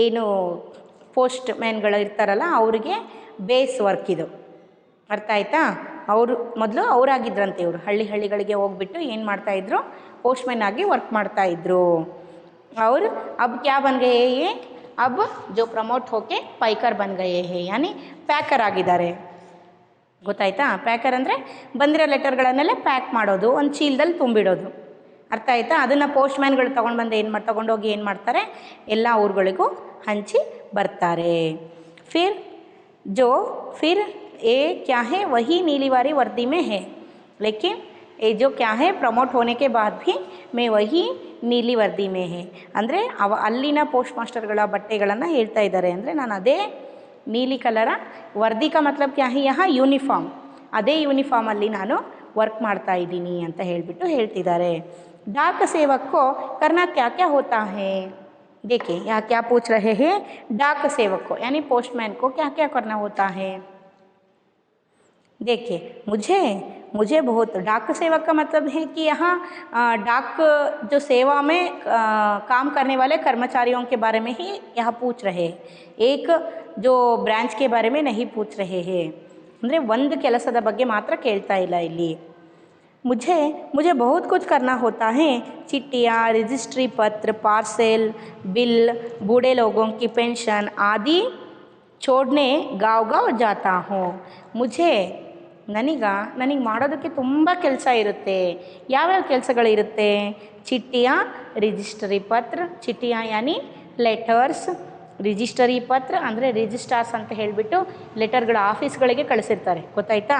ಏನು ಪೋಸ್ಟ್ ಮ್ಯಾನ್ಗಳು ಇರ್ತಾರಲ್ಲ, ಅವರಿಗೆ ಬೇಸ್ ವರ್ಕ್ ಇದು. ಅರ್ಥ ಆಯ್ತಾ? ಅವರು ಮೊದಲು ಅವರಾಗಿದ್ರಂತೆ, ಇವರು ಹಳ್ಳಿಗಳಿಗೆ ಹೋಗ್ಬಿಟ್ಟು ಏನು ಮಾಡ್ತಾಯಿದ್ರು, ಪೋಸ್ಟ್ಮ್ಯಾನ್ ಆಗಿ ವರ್ಕ್ ಮಾಡ್ತಾಯಿದ್ರು. ಅವರು अब क्या बन गए ये, अब जो प्रमोट होके पैकर बन गए हैं, यानी ಪ್ಯಾಕರ್ ಆಗಿದ್ದಾರೆ. ಗೊತ್ತಾಯ್ತಾ? ಪ್ಯಾಕರ್ ಅಂದರೆ ಬಂದಿರೋ ಲೆಟರ್ಗಳನ್ನೆಲ್ಲ ಪ್ಯಾಕ್ ಮಾಡೋದು, ಒಂದು ಚೀಲದಲ್ಲಿ ತುಂಬಿಡೋದು. ಅರ್ಥ ಆಯ್ತಾ? ಅದನ್ನು ಪೋಸ್ಟ್ಮ್ಯಾನ್ಗಳು ತೊಗೊಂಡು ತೊಗೊಂಡೋಗಿ ಏನು ಮಾಡ್ತಾರೆ, ಎಲ್ಲ ಊರುಗಳಿಗೂ ಹಂಚಿ ಬರ್ತಾರೆ. फिर ये क्या है, वही नीली वाली वर्दी में है, लेकिन ये जो क्या है, प्रमोट होने के बाद भी मैं वही ನೀಲಿ ವರ್ದಿ ಮೇ ಹೇ. ಅಂದರೆ ಅಲ್ಲಿನ ಪೋಸ್ಟ್ ಮಾಸ್ಟರ್ಗಳ ಬಟ್ಟೆಗಳನ್ನು ಹೇಳ್ತಾ ಇದ್ದಾರೆ. ಅಂದರೆ ನಾನು ಅದೇ ನೀಲಿ ಕಲರ ವರ್ದಿ ಕಾ ಮತ್ಲಬ್ ಕ್ಯಾ ಹೈ, ಯಹಾ ಯೂನಿಫಾರ್ಮ್, ಅದೇ ಯೂನಿಫಾರ್ಮಲ್ಲಿ ನಾನು ವರ್ಕ್ ಮಾಡ್ತಾ ಇದ್ದೀನಿ ಅಂತ ಹೇಳಿಬಿಟ್ಟು ಹೇಳ್ತಿದ್ದಾರೆ. डाक सेवक को करना क्या क्या होता है। देखिए यहाँ क्या पूछ रहे हैं, डाक सेवक को यानी पोस्टमैन को क्या क्या करना होता है। देखिए मुझे बहुत, डाक सेवक का मतलब है कि यहाँ डाक जो सेवा में काम करने वाले कर्मचारियों के बारे में ही यहाँ पूछ रहे हैं, एक जो ಬ್ರಾಂಚ್ के बारे में नहीं पूछ रहे हैं। ಅಂದರೆ ಒಂದು ಕೆಲಸದ ಬಗ್ಗೆ ಮಾತ್ರ ಕೇಳ್ತಾ ಇಲ್ಲ ಇಲ್ಲಿ। मुझे बहुत कुछ करना होता है, चिट्ठियाँ, रजिस्ट्री पत्र, पार्सल, बिल, बूढ़े लोगों की पेंशन आदि छोड़ने गाँव जाता हूँ। ನನಗೆ ಮಾಡೋದಕ್ಕೆ ತುಂಬ ಕೆಲಸ ಇರುತ್ತೆ। ಯಾವ್ಯಾವ ಕೆಲಸಗಳಿರುತ್ತೆ, ಚಿಟ್ಟಿಯಾ ರಿಜಿಸ್ಟರಿ ಪತ್ರ, ಚಿಟ್ಟಿಯಾ ಯಾನಿ ಲೆಟರ್ಸ್, ರಿಜಿಸ್ಟರಿ ಪತ್ರ ಅಂದರೆ ರಿಜಿಸ್ಟ್ರಾರ್ಸ್ ಅಂತ ಹೇಳಿಬಿಟ್ಟು ಲೆಟರ್ಗಳ ಆಫೀಸ್ಗಳಿಗೆ ಕಳಿಸಿರ್ತಾರೆ, ಗೊತ್ತಾಯ್ತಾ।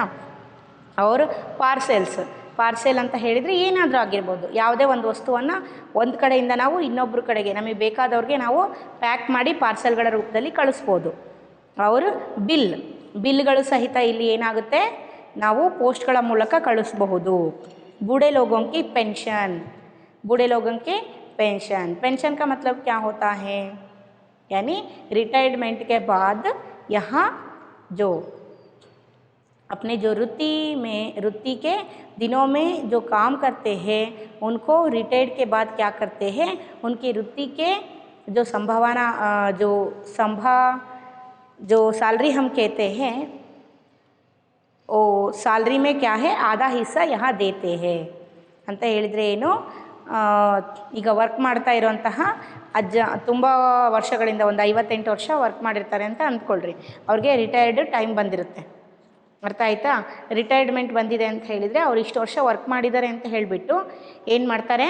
ಅವರು ಪಾರ್ಸೆಲ್ ಅಂತ ಹೇಳಿದರೆ ಏನಾದರೂ ಆಗಿರ್ಬೋದು, ಯಾವುದೇ ಒಂದು ವಸ್ತುವನ್ನು ಒಂದು ಕಡೆಯಿಂದ ನಾವು ಇನ್ನೊಬ್ಬರ ಕಡೆಗೆ ನಮಗೆ ಬೇಕಾದವ್ರಿಗೆ ನಾವು ಪ್ಯಾಕ್ ಮಾಡಿ ಪಾರ್ಸೆಲ್ಗಳ ರೂಪದಲ್ಲಿ ಕಳಿಸ್ಬೋದು। ಅವರು ಬಿಲ್ಗಳು ಸಹಿತ ಇಲ್ಲಿ ಏನಾಗುತ್ತೆ, ನಾವು ಪೋಸ್ಟ್ಗಳ ಮೂಲಕ ಕಳಿಸಬಹುದು। बूढ़े लोगों की पेंशन का मतलब क्या होता है, यानी रिटायरमेंट के बाद यहाँ जो अपने जो वृत्ति के दिनों में जो काम करते हैं उनको रिटायर्ड के बाद क्या करते हैं, उनकी वृत्ति के जो जो सैलरी हम कहते हैं, वो सैलरी में क्या है आधा हिस्सा यहाँ देते हैं ಅಂತ ಹೇಳಿದರೆ ಏನು, ಈಗ ವರ್ಕ್ ಮಾಡ್ತಾ ಇರೋಂತಹ ಅಜ್ಜ ತುಂಬ ವರ್ಷಗಳಿಂದ ಒಂದು 58 ವರ್ಷ ವರ್ಕ್ ಮಾಡಿರ್ತಾರೆ ಅಂತ ಅಂದ್ಕೊಳ್ರಿ, ಅವ್ರಿಗೆ ರಿಟೈರ್ಡ್ ಟೈಮ್ ಬಂದಿರುತ್ತೆ, ಅರ್ಥ ಆಯಿತಾ। ರಿಟೈರ್ಡ್ಮೆಂಟ್ ಬಂದಿದೆ ಅಂತ ಹೇಳಿದರೆ ಅವ್ರು ಇಷ್ಟು ವರ್ಷ ವರ್ಕ್ ಮಾಡಿದ್ದಾರೆ ಅಂತ ಹೇಳಿಬಿಟ್ಟು ಏನು ಮಾಡ್ತಾರೆ,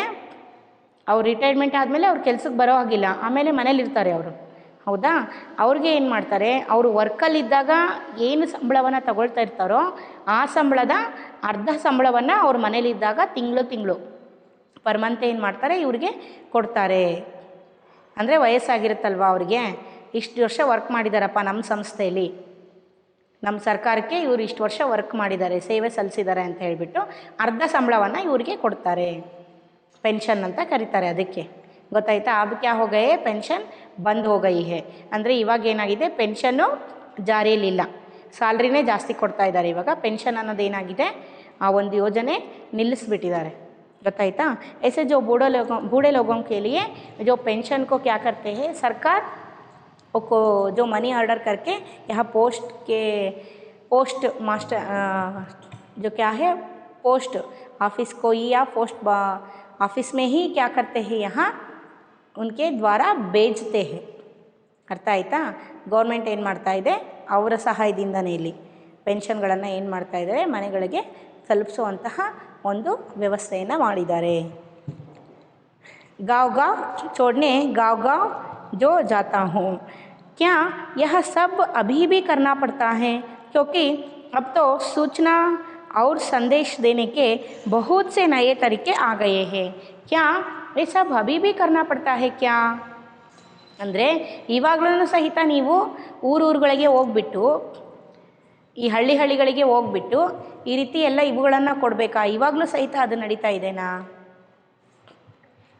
ಅವ್ರು ರಿಟೈರ್ಮೆಂಟ್ ಆದಮೇಲೆ ಅವ್ರು ಕೆಲ್ಸಕ್ಕೆ ಬರೋ ಹಾಗಿಲ್ಲ, ಆಮೇಲೆ ಮನೇಲಿರ್ತಾರೆ ಅವರು, ಹೌದಾ। ಅವ್ರಿಗೆ ಏನು ಮಾಡ್ತಾರೆ, ಅವರು ವರ್ಕಲ್ಲಿದ್ದಾಗ ಏನು ಸಂಬಳವನ್ನು ತಗೊಳ್ತಾ ಇರ್ತಾರೋ ಆ ಸಂಬಳದ ಅರ್ಧ ಸಂಬಳವನ್ನು ಅವ್ರ ಮನೇಲಿದ್ದಾಗ ತಿಂಗಳು ಪರ್ ಮಂತ್ ಏನು ಮಾಡ್ತಾರೆ ಇವ್ರಿಗೆ ಕೊಡ್ತಾರೆ। ಅಂದರೆ ವಯಸ್ಸಾಗಿರುತ್ತಲ್ವ ಅವ್ರಿಗೆ, ಇಷ್ಟು ವರ್ಷ ವರ್ಕ್ ಮಾಡಿದಾರಪ್ಪ ನಮ್ಮ ಸಂಸ್ಥೆಯಲ್ಲಿ, ನಮ್ಮ ಸರ್ಕಾರಕ್ಕೆ ಇವರು ಇಷ್ಟು ವರ್ಷ ವರ್ಕ್ ಮಾಡಿದ್ದಾರೆ, ಸೇವೆ ಸಲ್ಲಿಸಿದ್ದಾರೆ ಅಂತ ಹೇಳಿಬಿಟ್ಟು ಅರ್ಧ ಸಂಬಳವನ್ನು ಇವ್ರಿಗೆ ಕೊಡ್ತಾರೆ, ಪೆನ್ಷನ್ ಅಂತ ಕರೀತಾರೆ ಅದಕ್ಕೆ, ಗೊತ್ತಾಯ್ತಾ। अब क्या हो गए, ಪೆನ್ಷನ್ ಬಂದ್ हो गई है, ಅಂದರೆ ಇವಾಗ ಏನಾಗಿದೆ ಪೆನ್ಷನ್ನು ಜಾರಿಯಲ್ಲಿಲ್ಲ, ಸ್ಯಾಲ್ರಿನೇ ಜಾಸ್ತಿ ಕೊಡ್ತಾ ಇದ್ದಾರೆ, ಇವಾಗ ಪೆನ್ಷನ್ ಅನ್ನೋದು ಏನಾಗಿದೆ ಆ ಒಂದು ಯೋಜನೆ ನಿಲ್ಲಿಸ್ಬಿಟ್ಟಿದ್ದಾರೆ, ಗೊತ್ತಾಯ್ತಾ। ऐसे जो बूढ़े लोगों के लिए जो पेंशन को क्या करते हैं, सरकार को जो मनी ऑर्डर करके यहाँ पोस्ट मास्टर जो क्या है पोस्ट ऑफिस को या पोस्ट ऑफिस में ही क्या करते हैं, यहाँ उनके द्वारा बेचते हैं, ಅರ್ಥ ಆಯಿತಾ। ಗೌರ್ಮೆಂಟ್ ಏನು ಮಾಡ್ತಾ ಇದೆ, ಅವರ ಸಹಾಯದಿಂದನೇ ಇಲ್ಲಿ ಪೆನ್ಷನ್ಗಳನ್ನು ಏನು ಮಾಡ್ತಾ ಇದ್ದಾರೆ, ಮನೆಗಳಿಗೆ ತಲುಪಿಸುವಂತಹ ಒಂದು ವ್ಯವಸ್ಥೆಯನ್ನು ಮಾಡಿದ್ದಾರೆ। गाँव छोड़ने गाँव जो जाता हूँ, क्या यह सब अभी भी करना पड़ता है, क्योंकि अब तो सूचना और संदेश देने के बहुत से नए तरीके आ गए हैं, क्या ये सब अभी भी करना पड़ता है क्या। ಅಂದರೆ ಇವಾಗಲೂ ಸಹಿತ ನೀವು ಊರುಗಳಿಗೆ ಹೋಗ್ಬಿಟ್ಟು, ಈ ಹಳ್ಳಿಗಳಿಗೆ ಹೋಗ್ಬಿಟ್ಟು ಈ ರೀತಿ ಎಲ್ಲ ಇವುಗಳನ್ನು ಕೊಡಬೇಕಾ, ಇವಾಗಲೂ ಸಹಿತ ಅದು ನಡೀತಾ ಇದೆನಾ।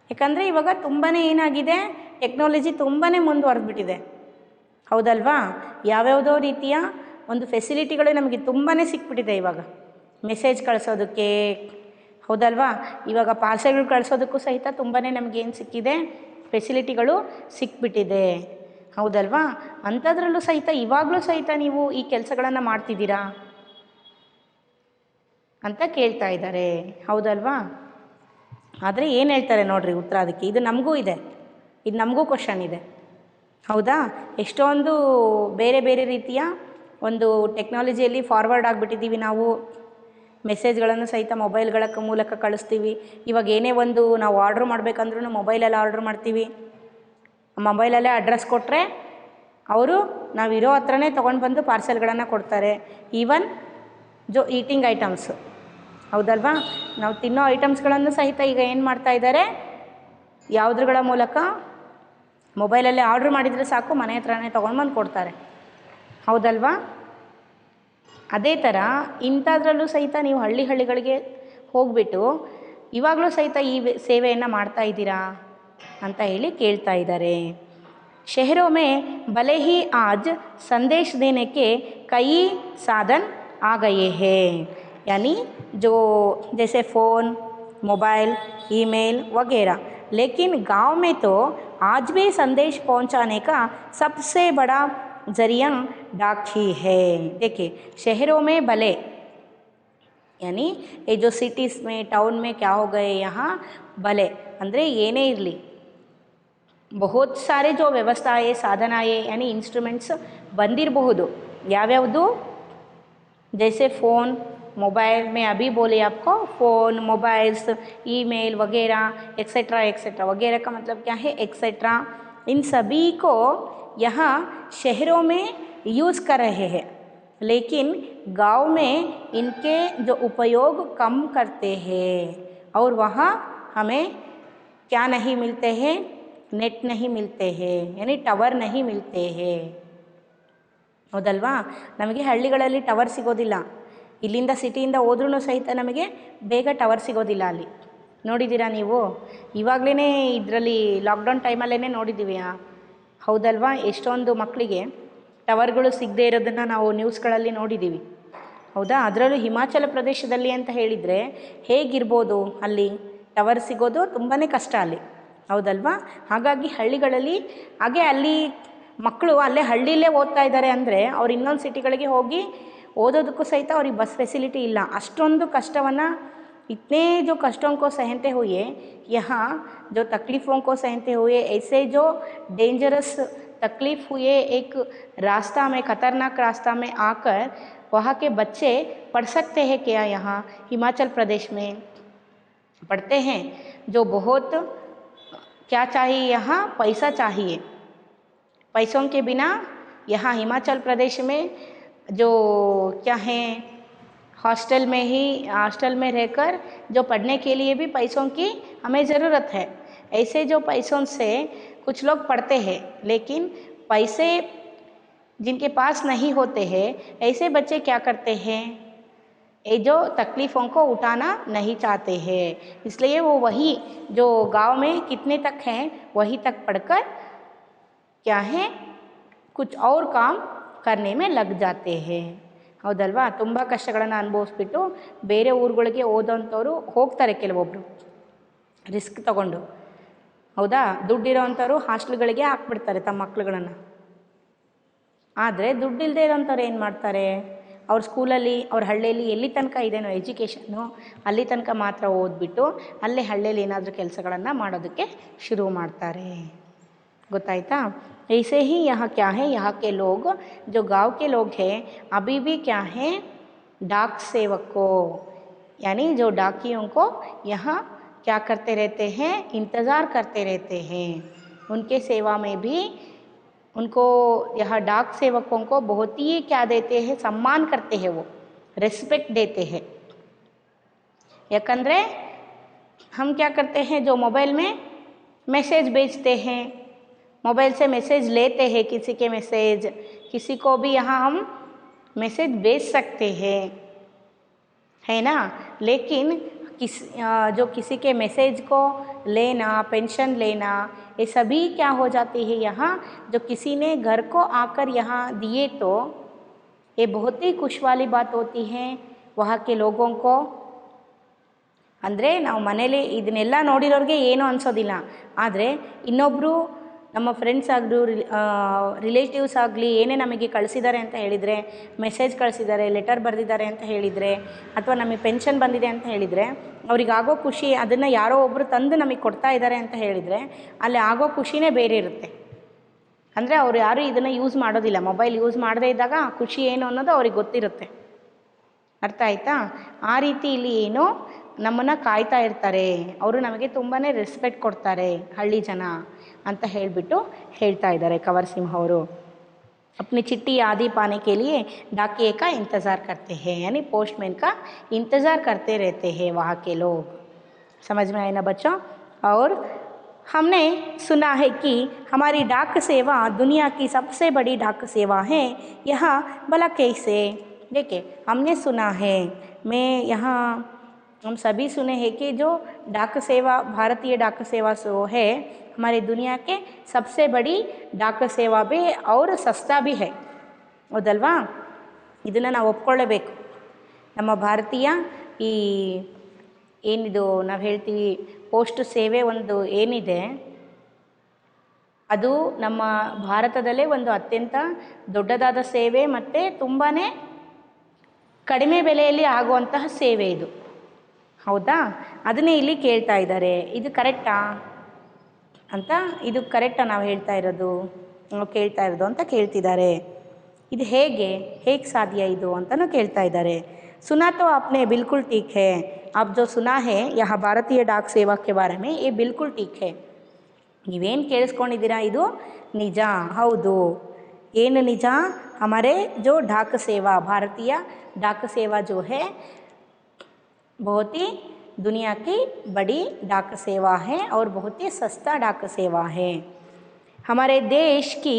ಯಾಕಂದರೆ ಇವಾಗ ತುಂಬಾ ಏನಾಗಿದೆ, ಟೆಕ್ನಾಲಜಿ ತುಂಬಾ ಮುಂದುವರೆದ್ಬಿಟ್ಟಿದೆ, ಹೌದಲ್ವಾ। ಯಾವ್ಯಾವುದೋ ರೀತಿಯ ಒಂದು ಫೆಸಿಲಿಟಿಗಳು ನಮಗೆ ತುಂಬಾ ಸಿಕ್ಬಿಟ್ಟಿದೆ ಇವಾಗ, ಮೆಸೇಜ್ ಕಳಿಸೋದಕ್ಕೆ, ಹೌದಲ್ವಾ। ಇವಾಗ ಪಾರ್ಸೆಲ್ಗಳು ಕಳಿಸೋದಕ್ಕೂ ಸಹಿತ ತುಂಬಾ ನಮಗೇನು ಸಿಕ್ಕಿದೆ, ಫೆಸಿಲಿಟಿಗಳು ಸಿಕ್ಬಿಟ್ಟಿದೆ, ಹೌದಲ್ವಾ। ಅಂಥದ್ರಲ್ಲೂ ಸಹಿತ ಇವಾಗಲೂ ಸಹಿತ ನೀವು ಈ ಕೆಲಸಗಳನ್ನು ಮಾಡ್ತಿದ್ದೀರಾ ಅಂತ ಕೇಳ್ತಾ ಇದ್ದಾರೆ, ಹೌದಲ್ವಾ। ಆದರೆ ಏನು ಹೇಳ್ತಾರೆ ನೋಡಿರಿ ಉತ್ತರ ಅದಕ್ಕೆ, ಇದು ನಮಗೂ ಕ್ವಶನ್ ಇದೆ, ಹೌದಾ। ಎಷ್ಟೊಂದು ಬೇರೆ ರೀತಿಯ ಒಂದು ಟೆಕ್ನಾಲಜಿಯಲ್ಲಿ ಫಾರ್ವರ್ಡ್ ಆಗಿಬಿಟ್ಟಿದ್ದೀವಿ ನಾವು, ಮೆಸೇಜ್ಗಳನ್ನು ಸಹಿತ ಮೊಬೈಲ್ಗಳ ಮೂಲಕ ಕಳಿಸ್ತೀವಿ। ಇವಾಗ ಏನೇ ಒಂದು ನಾವು ಆರ್ಡ್ರ್ ಮಾಡಬೇಕಂದ್ರೂ ಮೊಬೈಲಲ್ಲಿ ಆರ್ಡ್ರ್ ಮಾಡ್ತೀವಿ, ಮೊಬೈಲಲ್ಲೇ ಅಡ್ರೆಸ್ ಕೊಟ್ಟರೆ ಅವರು ನಾವಿರೋ ಹತ್ರನೇ ತೊಗೊಂಡು ಬಂದು ಪಾರ್ಸೆಲ್ಗಳನ್ನು ಕೊಡ್ತಾರೆ। ಈವನ್ ಜೋ ಈಟಿಂಗ್ ಐಟಮ್ಸ್, ಹೌದಲ್ವಾ, ನಾವು ತಿನ್ನೋ ಐಟಮ್ಸ್ಗಳನ್ನು ಸಹಿತ ಈಗ ಏನು ಮಾಡ್ತಾ ಇದ್ದಾರೆ, ಯಾವುದ್ರಗಳ ಮೂಲಕ, ಮೊಬೈಲಲ್ಲೇ ಆರ್ಡ್ರ್ ಮಾಡಿದರೆ ಸಾಕು ಮನೆ ಹತ್ರನೇ ತೊಗೊಂಡು ಬಂದು ಕೊಡ್ತಾರೆ, ಹೌದಲ್ವಾ। ಅದೇ ಥರ ಇಂಥದ್ರಲ್ಲೂ ಸಹಿತ ನೀವು ಹಳ್ಳಿಗಳಿಗೆ ಹೋಗ್ಬಿಟ್ಟು ಇವಾಗಲೂ ಸಹಿತ ಈ ಸೇವೆಯನ್ನು ಮಾಡ್ತಾ ಇದ್ದೀರಾ ಅಂತ ಹೇಳಿ ಕೇಳ್ತಾ ಇದ್ದಾರೆ. शहरों में भले ही आज संदेश देने के कई साधन आ गए हैं, यानी जो जैसे फ़ोन, मोबाइल, ईमेल वगैरह, लेकिन गांव में तो आज भी संदेश पहुंचाने का सबसे बड़ा ज़रिया डाक ही है. देखिए, शहरों में भले यानी ये जो सिटीज़ में टाउन में क्या हो गए यहाँ भले ಅಂದರೆ ಏನೇ ಇರಲಿ बहुत सारे जो ವ್ಯವಸ್ಥೆ ಸಾಧನಾಯೇ यानी इंस्ट्रूमेंट्स ಬಂದಿರಬಹುದು. ಯಾವ್ಯಾವುದು? जैसे फ़ोन, मोबाइल में अभी बोले आपको, फ़ोन, मोबाइल्स, ईमेल वगैरह एक्सेट्रा एक्सेट्रा. वगैरह का मतलब क्या है? एक्सेट्रा. इन सभी को यहाँ शहरों में यूज़ कर रहे हैं, लेकिन गांव में इनके जो उपयोग कम करते हैं और वहाँ हमें क्या नहीं मिलते हैं? नेट नहीं मिलते हैं, यानी ಟವರ್ नहीं मिलते हैं. ಹೌದಲ್ವಾ? ನಮಗೆ ಹಳ್ಳಿಗಳಲ್ಲಿ ಟವರ್ ಸಿಗೋದಿಲ್ಲ. ಇಲ್ಲಿಂದ ಸಿಟಿಯಿಂದ ಹೋದ್ರೂ ಸಹಿತ ನಮಗೆ ಬೇಗ ಟವರ್ ಸಿಗೋದಿಲ್ಲ ಅಲ್ಲಿ. ನೋಡಿದ್ದೀರಾ ನೀವು? ಇವಾಗಲೇ ಇದರಲ್ಲಿ ಲಾಕ್ಡೌನ್ ಟೈಮಲ್ಲೇ ನೋಡಿದ್ದೀವಿ. ಹೌದಲ್ವಾ? ಎಷ್ಟೊಂದು ಮಕ್ಕಳಿಗೆ ಟವರ್ಗಳು ಸಿಗದೇ ಇರೋದನ್ನು ನಾವು ನ್ಯೂಸ್ಗಳಲ್ಲಿ ನೋಡಿದ್ದೀವಿ. ಹೌದಾ? ಅದರಲ್ಲೂ ಹಿಮಾಚಲ ಪ್ರದೇಶದಲ್ಲಿ ಅಂತ ಹೇಳಿದರೆ ಹೇಗಿರ್ಬೋದು? ಅಲ್ಲಿ ಟವರ್ ಸಿಗೋದು ತುಂಬಾ ಕಷ್ಟ ಅಲ್ಲಿ. ಹೌದಲ್ವಾ? ಹಾಗಾಗಿ ಹಳ್ಳಿಗಳಲ್ಲಿ ಹಾಗೆ ಅಲ್ಲಿ ಮಕ್ಕಳು ಅಲ್ಲೇ ಹಳ್ಳಿಯಲ್ಲೇ ಓದ್ತಾ ಇದ್ದಾರೆ ಅಂದರೆ ಅವ್ರು ಇನ್ನೊಂದು ಸಿಟಿಗಳಿಗೆ ಹೋಗಿ ಓದೋದಕ್ಕೂ ಸಹಿತ ಅವ್ರಿಗೆ ಬಸ್ ಫೆಸಿಲಿಟಿ ಇಲ್ಲ. ಅಷ್ಟೊಂದು ಕಷ್ಟವನ್ನು इतने जो कष्टों को सहते हुए यहाँ जो तकलीफ़ों को सहते हुए ऐसे जो डेंजरस तकलीफ़ हुए एक रास्ता में, ख़तरनाक रास्ता में आकर वहाँ के बच्चे पढ़ सकते हैं क्या? यहाँ हिमाचल प्रदेश में पढ़ते हैं. जो बहुत क्या चाहिए? यहाँ पैसा चाहिए. पैसों के बिना यहाँ हिमाचल प्रदेश में जो क्या है, हॉस्टल में रहकर जो पढ़ने के लिए भी पैसों की हमें ज़रूरत है. ऐसे जो पैसों से कुछ लोग पढ़ते हैं, लेकिन पैसे जिनके पास नहीं होते हैं ऐसे बच्चे क्या करते हैं? ये जो तकलीफ़ों को उठाना नहीं चाहते हैं, इसलिए वो वही जो गांव में कितने तक हैं वही तक पढ़कर क्या है कुछ और काम करने में लग जाते हैं. ಹೌದಲ್ವಾ? ತುಂಬ ಕಷ್ಟಗಳನ್ನು ಅನುಭವಿಸ್ಬಿಟ್ಟು ಬೇರೆ ಊರುಗಳಿಗೆ ಓದೋಂಥವ್ರು ಹೋಗ್ತಾರೆ ಕೆಲವೊಬ್ಬರು ರಿಸ್ಕ್ ತಗೊಂಡು. ಹೌದಾ? ದುಡ್ಡಿರೋ ಅಂಥವ್ರು ಹಾಸ್ಟೆಲ್ಗಳಿಗೆ ಹಾಕ್ಬಿಡ್ತಾರೆ ತಮ್ಮ ಮಕ್ಳುಗಳನ್ನು. ಆದರೆ ದುಡ್ಡಿಲ್ಲದೆ ಇರೋಂಥವ್ರು ಏನು ಮಾಡ್ತಾರೆ? ಅವ್ರ ಸ್ಕೂಲಲ್ಲಿ ಅವ್ರ ಹಳ್ಳಿಯಲ್ಲಿ ಎಲ್ಲಿ ತನಕ ಇದೇನೋ ಎಜುಕೇಷನ್ನು ಅಲ್ಲಿ ತನಕ ಮಾತ್ರ ಓದ್ಬಿಟ್ಟು ಅಲ್ಲೇ ಹಳ್ಳಿಯಲ್ಲಿ ಏನಾದರೂ ಕೆಲಸಗಳನ್ನು ಮಾಡೋದಕ್ಕೆ ಶುರು ಮಾಡ್ತಾರೆ. ಗೊತ್ತಾಯ್ತಾ? ऐसे ही यहाँ क्या है, यहाँ के लोग जो गांव के लोग हैं अभी भी क्या हैं? डाक सेवकों यानी जो डाकियों को यहाँ क्या करते रहते हैं? इंतज़ार करते रहते हैं. उनके सेवा में भी उनको यहाँ डाक सेवकों को बहुत ही क्या देते हैं? सम्मान करते हैं, वो रिस्पेक्ट देते हैं. याकंद्रे हम क्या करते हैं? जो मोबाइल में मैसेज भेजते हैं, मोबाइल से मैसेज लेते हैं, किसी के मैसेज, किसी को भी यहाँ हम मैसेज भेज सकते हैं, है ना? लेकिन जो किसी के मैसेज को लेना, पेंशन लेना, ये सभी क्या हो जाती है यहाँ? जो किसी ने घर को आकर यहाँ दिए तो ये बहुत ही खुश वाली बात होती है वहाँ के लोगों को. ಅಂದರೆ ನಾವು ಮನೇಲಿ ಇದನ್ನೆಲ್ಲ ನೋಡಿರೋರಿಗೆ ಏನೂ ಅನಿಸೋದಿಲ್ಲ. ಆದರೆ ಇನ್ನೊಬ್ಬರು ನಮ್ಮ ಫ್ರೆಂಡ್ಸ್ ಆಗಲಿ ರಿಲೇಟಿವ್ಸ್ ಆಗಲಿ ಏನೇ ನಮಗೆ ಕಳಿಸಿದ್ದಾರೆ ಅಂತ ಹೇಳಿದರೆ, ಮೆಸೇಜ್ ಕಳಿಸಿದ್ದಾರೆ, ಲೆಟರ್ ಬರೆದಿದ್ದಾರೆ ಅಂತ ಹೇಳಿದರೆ, ಅಥವಾ ನಮಗೆ ಪೆನ್ಷನ್ ಬಂದಿದೆ ಅಂತ ಹೇಳಿದರೆ ಅವರಿಗಾಗೋ ಖುಷಿ, ಅದನ್ನು ಯಾರೋ ಒಬ್ಬರು ತಂದು ನಮಗೆ ಕೊಡ್ತಾ ಇದ್ದಾರೆ ಅಂತ ಹೇಳಿದರೆ ಅಲ್ಲಿ ಆಗೋ ಖುಷಿನೇ ಬೇರೆ ಇರುತ್ತೆ. ಅಂದರೆ ಅವ್ರು ಯಾರೂ ಇದನ್ನು ಯೂಸ್ ಮಾಡೋದಿಲ್ಲ. ಮೊಬೈಲ್ ಯೂಸ್ ಮಾಡದೇ ಇದ್ದಾಗ ಆ ಖುಷಿ ಏನು ಅನ್ನೋದು ಅವ್ರಿಗೆ ಗೊತ್ತಿರುತ್ತೆ. ಅರ್ಥ ಆಯಿತಾ? ಆ ರೀತಿ ಇಲ್ಲಿ ಏನು ನಮ್ಮನ್ನು ಕಾಯ್ತಾ ಇರ್ತಾರೆ, ಅವರು ನಮಗೆ ತುಂಬಾ ರೆಸ್ಪೆಕ್ಟ್ ಕೊಡ್ತಾರೆ ಹಳ್ಳಿ ಜನ ಅಂತ ಹೇಳಿಬಿಟ್ಟು ಹೇಳ್ತಾ ಇದ್ದಾರೆ कंवर सिंह ಅವರು. अपनी चिट्ठी आदि पाने के लिए डाकिये का इंतज़ार करते हैं, यानी पोस्टमैन का इंतज़ार करते रहते हैं वहाँ के लोग. समझ में आए ना बच्चों? और हमने सुना है कि हमारी डाक सेवा दुनिया की सबसे बड़ी डाक सेवा है. यहाँ भला कैसे? देखिए, हमने सुना है, मैं यहाँ हम सभी सुने हैं कि जो डाक सेवा, भारतीय डाक सेवा सो है हमारी दुनिया के सबसे बड़ी डाक सेवा भी है और सस्ता भी है. ಹೌದಲ್ವಾ? ಇದನ್ನು ನಾವು ಒಪ್ಕೊಳ್ಳೇಬೇಕು. ನಮ್ಮ ಭಾರತೀಯ ಈ ಏನಿದು ನಾವು ಹೇಳ್ತೀವಿ ಪೋಸ್ಟ್ ಸೇವೆ ಒಂದು ಏನಿದೆ ಅದು ನಮ್ಮ ಭಾರತದಲ್ಲೇ ಒಂದು ಅತ್ಯಂತ ದೊಡ್ಡದಾದ ಸೇವೆ ಮತ್ತು ತುಂಬಾ ಕಡಿಮೆ ಬೆಲೆಯಲ್ಲಿ ಆಗುವಂತಹ ಸೇವೆ ಇದು. ಹೌದಾ? ಅದನ್ನೇ ಇಲ್ಲಿ ಕೇಳ್ತಾ ಇದ್ದಾರೆ. ಇದು ಕರೆಕ್ಟಾ ಅಂತ, ಇದು ಕರೆಕ್ಟಾ ನಾವು ಹೇಳ್ತಾ ಇರೋದು, ನಾವು ಕೇಳ್ತಾ ಇರೋದು ಅಂತ ಕೇಳ್ತಿದ್ದಾರೆ. ಇದು ಹೇಗೆ ಸಾಧ್ಯ ಇದು ಅಂತಲೂ ಕೇಳ್ತಾ ಇದ್ದಾರೆ. सुना तो आपने बिल्कुल ठीक है. आप जो सुना है यहाँ ಭಾರತೀಯ डाक सेवा के बारे में ये बिल्कुल ठीक है. ನೀವೇನು ಕೇಳಿಸ್ಕೊಂಡಿದ್ದೀರಾ ಇದು ನಿಜ, ಹೌದು. ಏನು ನಿಜ? हमारे जो डाक सेवा, भारतीय डाक सेवा जो है बहुत ही दुनिया की बड़ी डाक सेवा है और बहुत ही सस्ता डाक सेवा है. हमारे देश की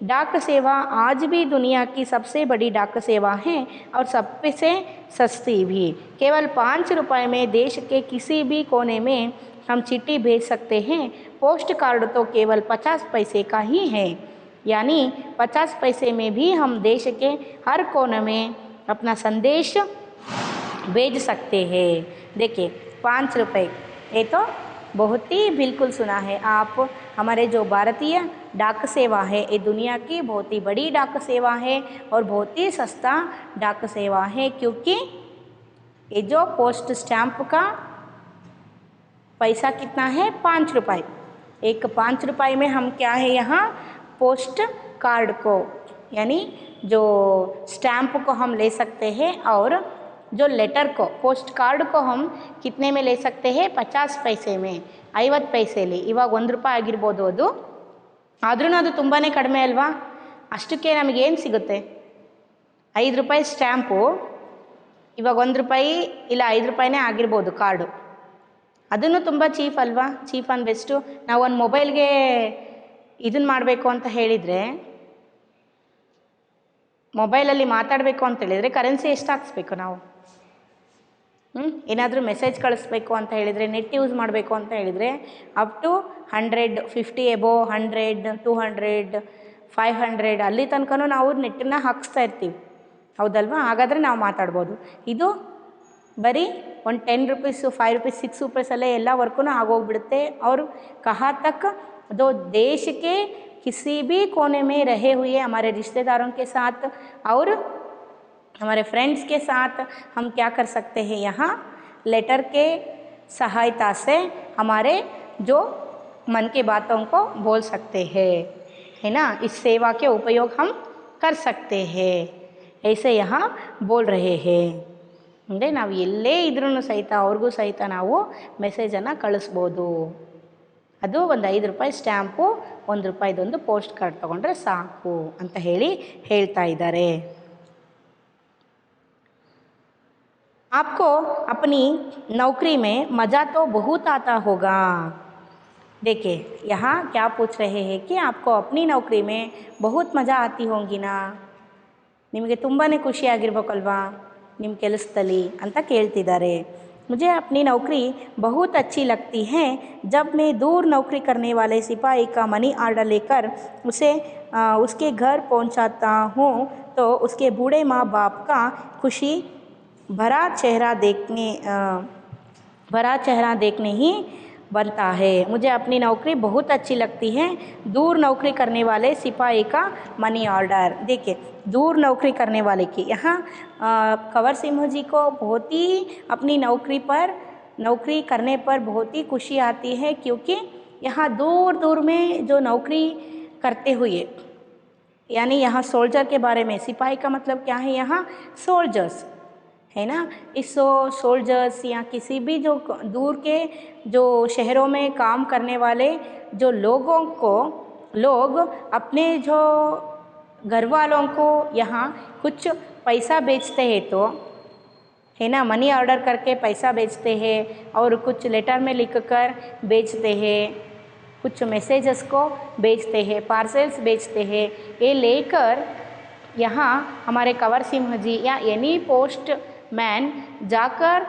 डाक सेवा आज भी दुनिया की सबसे बड़ी डाक सेवा है और सबसे सस्ती भी. केवल 5 रुपए में देश के किसी भी कोने में हम चिट्ठी भेज सकते हैं. पोस्ट कार्ड तो केवल 50 पैसे का ही है, यानी 50 पैसे में भी हम देश के हर कोने में अपना संदेश भेज सकते हैं. देखिए 5 रुपये, ये तो बहुत ही बिल्कुल सुना है आप. हमारे जो भारतीय डाक सेवा है ये दुनिया की बहुत ही बड़ी डाक सेवा है और बहुत ही सस्ता डाक सेवा है, क्योंकि ये जो पोस्ट स्टैम्प का पैसा कितना है? 5 रुपये. एक 5 रुपये में हम क्या है यहाँ पोस्ट कार्ड को यानी जो स्टैम्प को हम ले सकते हैं और जो लेटर को पोस्ट कार्ड को हम कितने में ले सकते हैं? 50 पैसे में, 50 पैसेಲಿ. ಇವಾಗ 1 ರೂಪಾಯಿ ಆಗಿರ್ಬೋದು ಅದು, ಆದ್ರೂ ಅದು ತುಂಬಾ ಕಡಿಮೆ ಅಲ್ವಾ? ಅಷ್ಟಕ್ಕೆ ನಮಗೇನು ಸಿಗುತ್ತೆ? 5 ರೂಪಾಯಿ ಸ್ಟ್ಯಾಂಪು ಇವಾಗ 1 ರೂಪಾಯಿ ಇಲ್ಲ 5 ರೂಪಾಯಿನೇ ಆಗಿರ್ಬೋದು ಕಾರ್ಡು. ಅದನ್ನು ತುಂಬ ಚೀಪ್ ಅಲ್ವಾ? Cheap and best. ನಾವು ಒಂದು ಮೊಬೈಲ್ಗೆ ಇದನ್ನು ಮಾಡಬೇಕು ಅಂತ ಹೇಳಿದರೆ, ಮೊಬೈಲಲ್ಲಿ ಮಾತಾಡಬೇಕು ಅಂತ ಹೇಳಿದರೆ ಕರೆನ್ಸಿ ಎಷ್ಟು ಹಾಕ್ಸ್ಬೇಕು ನಾವು? ಏನಾದರೂ ಮೆಸೇಜ್ ಕಳಿಸ್ಬೇಕು ಅಂತ ಹೇಳಿದರೆ, ನೆಟ್ ಯೂಸ್ ಮಾಡಬೇಕು ಅಂತ ಹೇಳಿದರೆ ಅಪ್ ಟು 100, 50 ಎಬೋ 100, 200, 500 ಅಲ್ಲಿ ತನಕನೂ ನಾವು ನೆಟ್ಟನ್ನು ಹಾಕಿಸ್ತಾ ಇರ್ತೀವಿ, ಹೌದಲ್ವಾ? ಹಾಗಾದರೆ ನಾವು ಮಾತಾಡ್ಬೋದು. ಇದು ಬರೀ ಒಂದು 10 रुपीसು 5 रुपीस 6 रुपीसಲ್ಲೇ ಎಲ್ಲ ವರ್ಕೂ ಆಗೋಗ್ಬಿಡುತ್ತೆ. और कहाँ तक दो देश के किसी भी कोने में रहे हुए हमारे रिश्तेदारों के साथ और हमारे फ्रेंड्स के साथ हम क्या कर सकते हैं? यहाँ लेटर के सहायता से हमारे जो मन की बातों को बोल सकते हैं, है ना? इस सेवा के उपयोग हम कर सकते हैं, ऐसे यहाँ बोल रहे हैं. ಅಂದರೆ ನಾವು ಎಲ್ಲೇ ಇದ್ರೂ ಸಹಿತ ಅವ್ರಿಗೂ ಸಹಿತ ನಾವು ಮೆಸೇಜನ್ನು ಕಳಿಸ್ಬೋದು. ಅದು ಒಂದು 5 ರೂಪಾಯಿ ಸ್ಟ್ಯಾಂಪು, 1 ರೂಪಾಯಿದೊಂದು ಪೋಸ್ಟ್ ಕಾರ್ಡ್ ತೊಗೊಂಡ್ರೆ ಸಾಕು ಅಂತ ಹೇಳ್ತಾ ಇದ್ದಾರೆ. आपको अपनी नौकरी में मज़ा तो बहुत आता होगा. देखिए यहाँ क्या पूछ रहे हैं कि आपको अपनी नौकरी में बहुत मज़ा आती होंगी ना, ನಿಮಗೆ ತುಂಬಾ ಖುಷಿಯಾಗಿರ್ಬೇಕಲ್ವಾ ನಿಮ್ಮ ಕೆಲಸದಲ್ಲಿ ಅಂತ ಕೇಳ್ತಿದ್ದಾರೆ. मुझे अपनी नौकरी बहुत अच्छी लगती है. जब मैं दूर नौकरी करने वाले सिपाही का मनी ऑर्डर लेकर उसे उसके घर पहुंचाता हूँ तो उसके बूढ़े माँ बाप का खुशी भरा चेहरा देखने ही बनता है. मुझे अपनी नौकरी बहुत अच्छी लगती है. दूर नौकरी करने वाले सिपाही का मनी ऑर्डर. देखिए दूर नौकरी करने वाले की यहाँ कंवर सिंह जी को बहुत ही अपनी नौकरी करने पर बहुत ही खुशी आती है, क्योंकि यहाँ दूर दूर में जो नौकरी करते हुए, यानी यहाँ सोल्जर के बारे में, सिपाही का मतलब क्या है? यहाँ सोल्जर्स है ना. इस सोल्जर्स या किसी भी जो दूर के जो शहरों में काम करने वाले जो लोगों को लोग अपने जो घर वालों को यहाँ कुछ पैसा बेचते हैं, तो है ना, मनी ऑर्डर करके पैसा बेचते हैं और कुछ लेटर में लिख कर बेचते हैं, कुछ मैसेजेस को बेचते हैं, पार्सल्स बेचते हैं. ये लेकर यहाँ हमारे कंवर सिंह जी या एनी पोस्ट मैन जाकर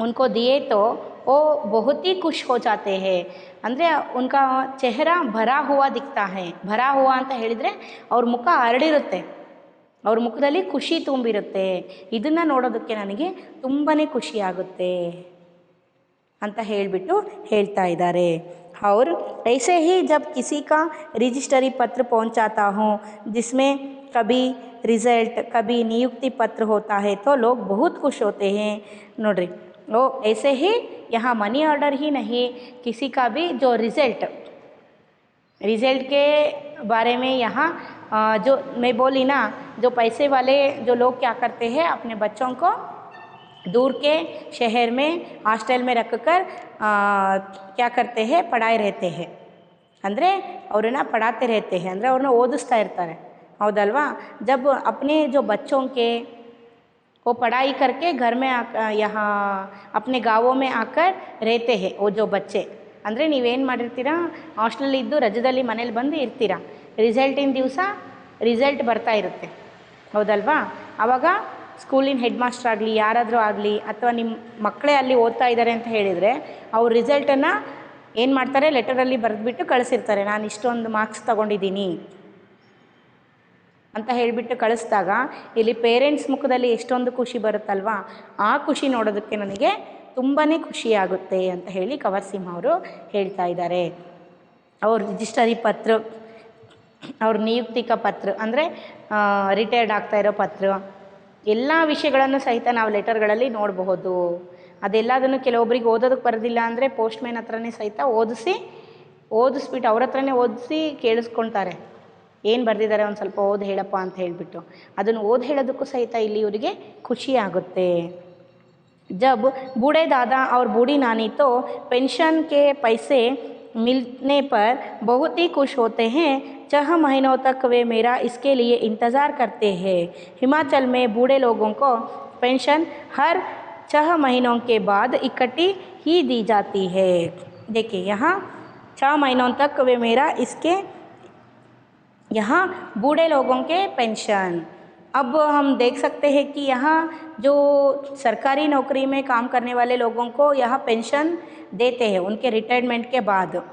उनको दिए तो वो बहुत ही खुश हो जाते हैं ಅಂದರೆ उनका चेहरा भरा हुआ दिखता है भरा हुआ ಅಂತ ಹೇಳಿದರೆ ಅವ್ರ ಮುಖ ಅರಳಿರುತ್ತೆ ಅವ್ರ ಮುಖದಲ್ಲಿ ಖುಷಿ ತುಂಬಿರುತ್ತೆ ಇದನ್ನು ನೋಡೋದಕ್ಕೆ ನನಗೆ ತುಂಬಾ ಖುಷಿಯಾಗುತ್ತೆ ಅಂತ ಹೇಳಿಬಿಟ್ಟು ಹೇಳ್ತಾ ಇದ್ದಾರೆ और ऐसे ही जब किसी का रजिस्ट्री पत्र पहुंचाता हूँ जिसमें कभी रिजल्ट कभी नियुक्ति पत्र होता है तो लोग बहुत खुश होते हैं नोड्री वो ऐसे ही यहाँ मनी ऑर्डर ही नहीं किसी का भी जो रिज़ल्ट के बारे में यहाँ जो मैं बोली ना जो पैसे वाले जो लोग क्या करते हैं अपने बच्चों को दूर के शहर में हॉस्टल में रख कर क्या करते हैं पढ़ाए रहते हैं ಅಂದರೆ ಅವ್ರನ್ನ पढ़ाते रहते हैं ಅಂದರೆ ಅವ್ರನ್ನ ಓದಿಸ್ತಾ ಇರ್ತಾರೆ ಹೌದಲ್ವಾ जब अपने जो बच्चों के वो पढ़ाई करके घर में यहाँ अपने गाँवों में आकर रहते हैं वो जो बच्चे ಅಂದರೆ ನೀವೇನು ಮಾಡಿರ್ತೀರಾ ಹಾಸ್ಟೆಲಲ್ಲಿ ಇದ್ದು ರಜದಲ್ಲಿ ಮನೇಲಿ ಬಂದು ಇರ್ತೀರಾ ರಿಸಲ್ಟಿನ ದಿವಸ ರಿಸಲ್ಟ್ ಬರ್ತಾ ಇರುತ್ತೆ ಹೌದಲ್ವಾ ಆವಾಗ ಸ್ಕೂಲಿನ ಹೆಡ್ ಮಾಸ್ಟರ್ ಆಗಲಿ ಯಾರಾದರೂ ಆಗಲಿ ಅಥವಾ ನಿಮ್ಮ ಮಕ್ಕಳೇ ಅಲ್ಲಿ ಓದ್ತಾ ಇದ್ದಾರೆ ಅಂತ ಹೇಳಿದರೆ ಅವ್ರ ರಿಸಲ್ಟನ್ನು ಏನು ಮಾಡ್ತಾರೆ ಲೆಟರಲ್ಲಿ ಬರೆದ್ಬಿಟ್ಟು ಕಳಿಸಿರ್ತಾರೆ ನಾನು ಇಷ್ಟೊಂದು ಮಾರ್ಕ್ಸ್ ತೊಗೊಂಡಿದ್ದೀನಿ ಅಂತ ಹೇಳಿಬಿಟ್ಟು ಕಳಿಸಿದಾಗ ಇಲ್ಲಿ ಪೇರೆಂಟ್ಸ್ ಮುಖದಲ್ಲಿ ಎಷ್ಟೊಂದು ಖುಷಿ ಬರುತ್ತಲ್ವಾ ಆ ಖುಷಿ ನೋಡೋದಕ್ಕೆ ನನಗೆ ತುಂಬಾ ಖುಷಿಯಾಗುತ್ತೆ ಅಂತ ಹೇಳಿ ಕವರ್ ಸಿಂಹ ಅವರು ಹೇಳ್ತಾ ಇದ್ದಾರೆ ಅವ್ರ ರಿಜಿಸ್ಟರಿ ಪತ್ರ ಅವ್ರ ನಿಯುಕ್ತಿಕ ಪತ್ರ ಅಂದರೆ ರಿಟೈರ್ಡ್ ಆಗ್ತಾ ಇರೋ ಪತ್ರ ಎಲ್ಲ ವಿಷಯಗಳನ್ನು ಸಹಿತ ನಾವು ಲೆಟರ್ಗಳಲ್ಲಿ ನೋಡಬಹುದು ಅದೆಲ್ಲದನ್ನು ಕೆಲವೊಬ್ಬರಿಗೆ ಓದೋದಕ್ಕೆ ಬರೋದಿಲ್ಲ ಅಂದರೆ ಪೋಸ್ಟ್ಮ್ಯಾನ್ ಹತ್ರನೇ ಸಹಿತ ಓದಿಸ್ಬಿಟ್ಟು ಅವ್ರ ಹತ್ರನೇ ಓದಿಸಿ ಕೇಳಿಸ್ಕೊಳ್ತಾರೆ ಏನು ಬರೆದಿದ್ದಾರೆ ಒಂದು ಸ್ವಲ್ಪ ಓದಿ ಹೇಳಪ್ಪ ಅಂತ ಹೇಳಿಬಿಟ್ಟು ಅದನ್ನು ಓದಿ ಹೇಳೋದಕ್ಕೂ ಸಹಿತ ಇಲ್ಲಿ ಇವರಿಗೆ ಖುಷಿ ಆಗುತ್ತೆ जब बूढ़े दादा और बूढ़ी नानी तो पेंशन के पैसे मिलने पर बहुत ही खुश होते हैं 6 महीनों तक वे मेरा इसके लिए इंतज़ार करते हैं हिमाचल में बूढ़े लोगों को पेंशन हर 6 महीनों के बाद इकट्ठी ही दी जाती है देखिए यहाँ 6 महीनों तक वे मेरा इसके यहाँ बूढ़े लोगों के पेंशन अब हम देख सकते हैं कि यहाँ जो सरकारी नौकरी में काम करने वाले लोगों को यहाँ पेंशन देते हैं उनके रिटायरमेंट के बाद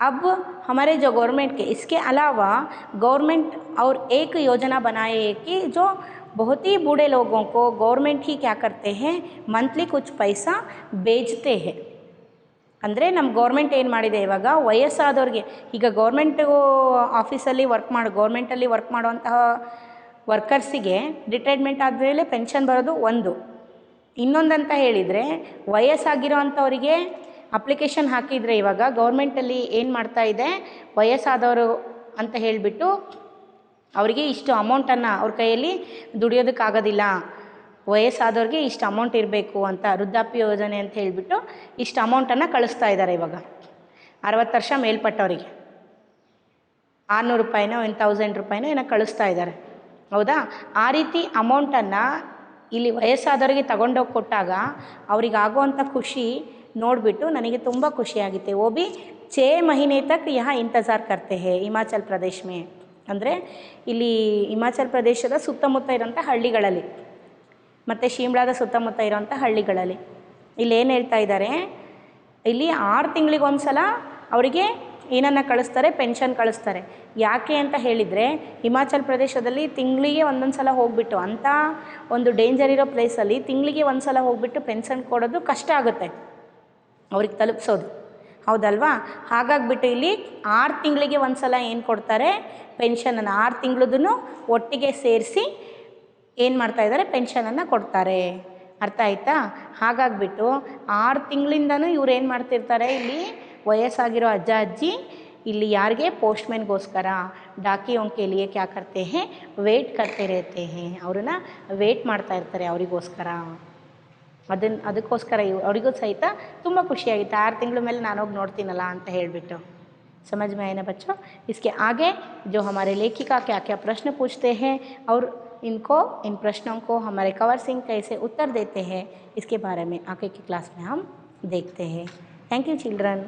अब हमारे जो गवर्नमेंट के इसके अलावा गवर्नमेंट और एक योजना बनाए है कि जो बहुत ही बूढ़े लोगों को गवर्नमेंट ही क्या करते हैं मंथली कुछ पैसा भेजते हैं ಅಂದರೆ ನಮ್ಮ ಗೌರ್ಮೆಂಟ್ ಏನು ಮಾಡಿದೆ ಇವಾಗ ವಯಸ್ಸಾದವ್ರಿಗೆ ಈಗ ಗೌರ್ಮೆಂಟು ಆಫೀಸಲ್ಲಿ ಗೌರ್ಮೆಂಟಲ್ಲಿ ವರ್ಕ್ ಮಾಡುವಂತಹ ವರ್ಕರ್ಸಿಗೆ ರಿಟೈರ್ಮೆಂಟ್ ಆದಮೇಲೆ ಪೆನ್ಷನ್ ಬರೋದು ಒಂದು ಇನ್ನೊಂದಂತ ಹೇಳಿದರೆ ವಯಸ್ಸಾಗಿರೋ ಅಂಥವರಿಗೆ ಅಪ್ಲಿಕೇಶನ್ ಹಾಕಿದರೆ ಇವಾಗ ಗೌರ್ಮೆಂಟಲ್ಲಿ ಏನು ಮಾಡ್ತಾ ಇದೆ ವಯಸ್ಸಾದವರು ಅಂತ ಹೇಳಿಬಿಟ್ಟು ಅವರಿಗೆ ಇಷ್ಟು ಅಮೌಂಟನ್ನು ಅವ್ರ ಕೈಯಲ್ಲಿ ದುಡಿಯೋದಕ್ಕಾಗೋದಿಲ್ಲ ವಯಸ್ಸಾದವ್ರಿಗೆ ಇಷ್ಟು ಅಮೌಂಟ್ ಇರಬೇಕು ಅಂತ ವೃದ್ಧಾಪ್ಯ ಯೋಜನೆ ಅಂತ ಹೇಳಿಬಿಟ್ಟು ಇಷ್ಟು ಅಮೌಂಟನ್ನು ಕಳಿಸ್ತಾ ಇದ್ದಾರೆ ಇವಾಗ 60 ವರ್ಷ ಮೇಲ್ಪಟ್ಟವರಿಗೆ 600 ರೂಪಾಯಿನೋ 1000 ರೂಪಾಯಿನೋ ಏನೋ ಕಳಿಸ್ತಾ ಇದ್ದಾರೆ ಹೌದಾ ಆ ರೀತಿ ಅಮೌಂಟನ್ನು ಇಲ್ಲಿ ವಯಸ್ಸಾದವರಿಗೆ ತಗೊಂಡೋಗಿ ಕೊಟ್ಟಾಗ ಅವ್ರಿಗೆ ಆಗುವಂಥ ಖುಷಿ ನೋಡಿಬಿಟ್ಟು ನನಗೆ ತುಂಬ ಖುಷಿಯಾಗುತ್ತೆ वो भी 6 महीने तक यहाँ इंतज़ार करते हैं ಹಿಮಾಚಲ್ ಪ್ರದೇಶ में ಅಂದರೆ ಇಲ್ಲಿ ಹಿಮಾಚಲ್ ಪ್ರದೇಶದ ಸುತ್ತಮುತ್ತ ಇರೋಂಥ ಹಳ್ಳಿಗಳಲ್ಲಿ ಮತ್ತು ಶಿಮ್ಲಾದ ಸುತ್ತಮುತ್ತ ಇರೋಂಥ ಹಳ್ಳಿಗಳಲ್ಲಿ ಇಲ್ಲಿ ಏನು ಹೇಳ್ತಾ ಇದ್ದಾರೆ ಇಲ್ಲಿ 6 ತಿಂಗಳಿಗೆ ಒಂದು ಸಲ ಅವರಿಗೆ ಏನನ್ನು ಕಳಿಸ್ತಾರೆ ಪೆನ್ಷನ್ ಕಳಿಸ್ತಾರೆ ಯಾಕೆ ಅಂತ ಹೇಳಿದರೆ ಹಿಮಾಚಲ್ ಪ್ರದೇಶದಲ್ಲಿ ತಿಂಗಳಿಗೆ ಒಂದೊಂದು ಸಲ ಹೋಗಿಬಿಟ್ಟು ಅಂಥ ಒಂದು ಡೇಂಜರ್ ಇರೋ ಪ್ಲೇಸಲ್ಲಿ ತಿಂಗಳಿಗೆ ಒಂದು ಸಲ ಹೋಗಿಬಿಟ್ಟು ಪೆನ್ಷನ್ ಕೊಡೋದು ಕಷ್ಟ ಆಗುತ್ತೆ ಅವ್ರಿಗೆ ತಲುಪಿಸೋದು ಹೌದಲ್ವಾ ಹಾಗಾಗಿಬಿಟ್ಟು ಇಲ್ಲಿ 6 ತಿಂಗಳಿಗೆ ಒಂದು ಸಲ ಏನು ಕೊಡ್ತಾರೆ ಪೆನ್ಷನನ್ನು 6 ತಿಂಗಳದೂ ಒಟ್ಟಿಗೆ ಸೇರಿಸಿ ಏನು ಮಾಡ್ತಾಯಿದ್ದಾರೆ ಪೆನ್ಷನನ್ನು ಕೊಡ್ತಾರೆ ಅರ್ಥ ಆಯ್ತಾ ಹಾಗಾಗಿಬಿಟ್ಟು 6 ತಿಂಗಳಿಂದನೂ ಇವ್ರು ಏನು ಮಾಡ್ತಿರ್ತಾರೆ ಇಲ್ಲಿ ವಯಸ್ಸಾಗಿರೋ ಅಜ್ಜ ಅಜ್ಜಿ ಇಲ್ಲಿ ಯಾರಿಗೆ ಪೋಸ್ಟ್ಮ್ಯಾನ್ಗೋಸ್ಕರ ಡಾಕಿಯೋं के लिए क्या करते हैं ವೇಟ್ करते रहते हैं ಅವ್ರನ್ನ ವೇಟ್ ಮಾಡ್ತಾ ಇರ್ತಾರೆ ಅವರಿಗೋಸ್ಕರ ಅದಕ್ಕೋಸ್ಕರ ಅವರಿಗೂ ಸಹಿತ ತುಂಬ ಖುಷಿಯಾಗಿತ್ತು 6 ತಿಂಗಳ ಮೇಲೆ ನಾನು ಹೋಗಿ ನೋಡ್ತೀನಲ್ಲ ಅಂತ ಹೇಳಿಬಿಟ್ಟು समझ में आए ना बच्चों इसके आगे जो हमारे लेखिका क्या क्या प्रश्न पूछते हैं और इन प्रश्नों को हमारे कंवर सिंह कैसे उत्तर देते हैं इसके बारे में आगे की क्लास में हम देखते हैं थैंक यू चिल्ड्रन।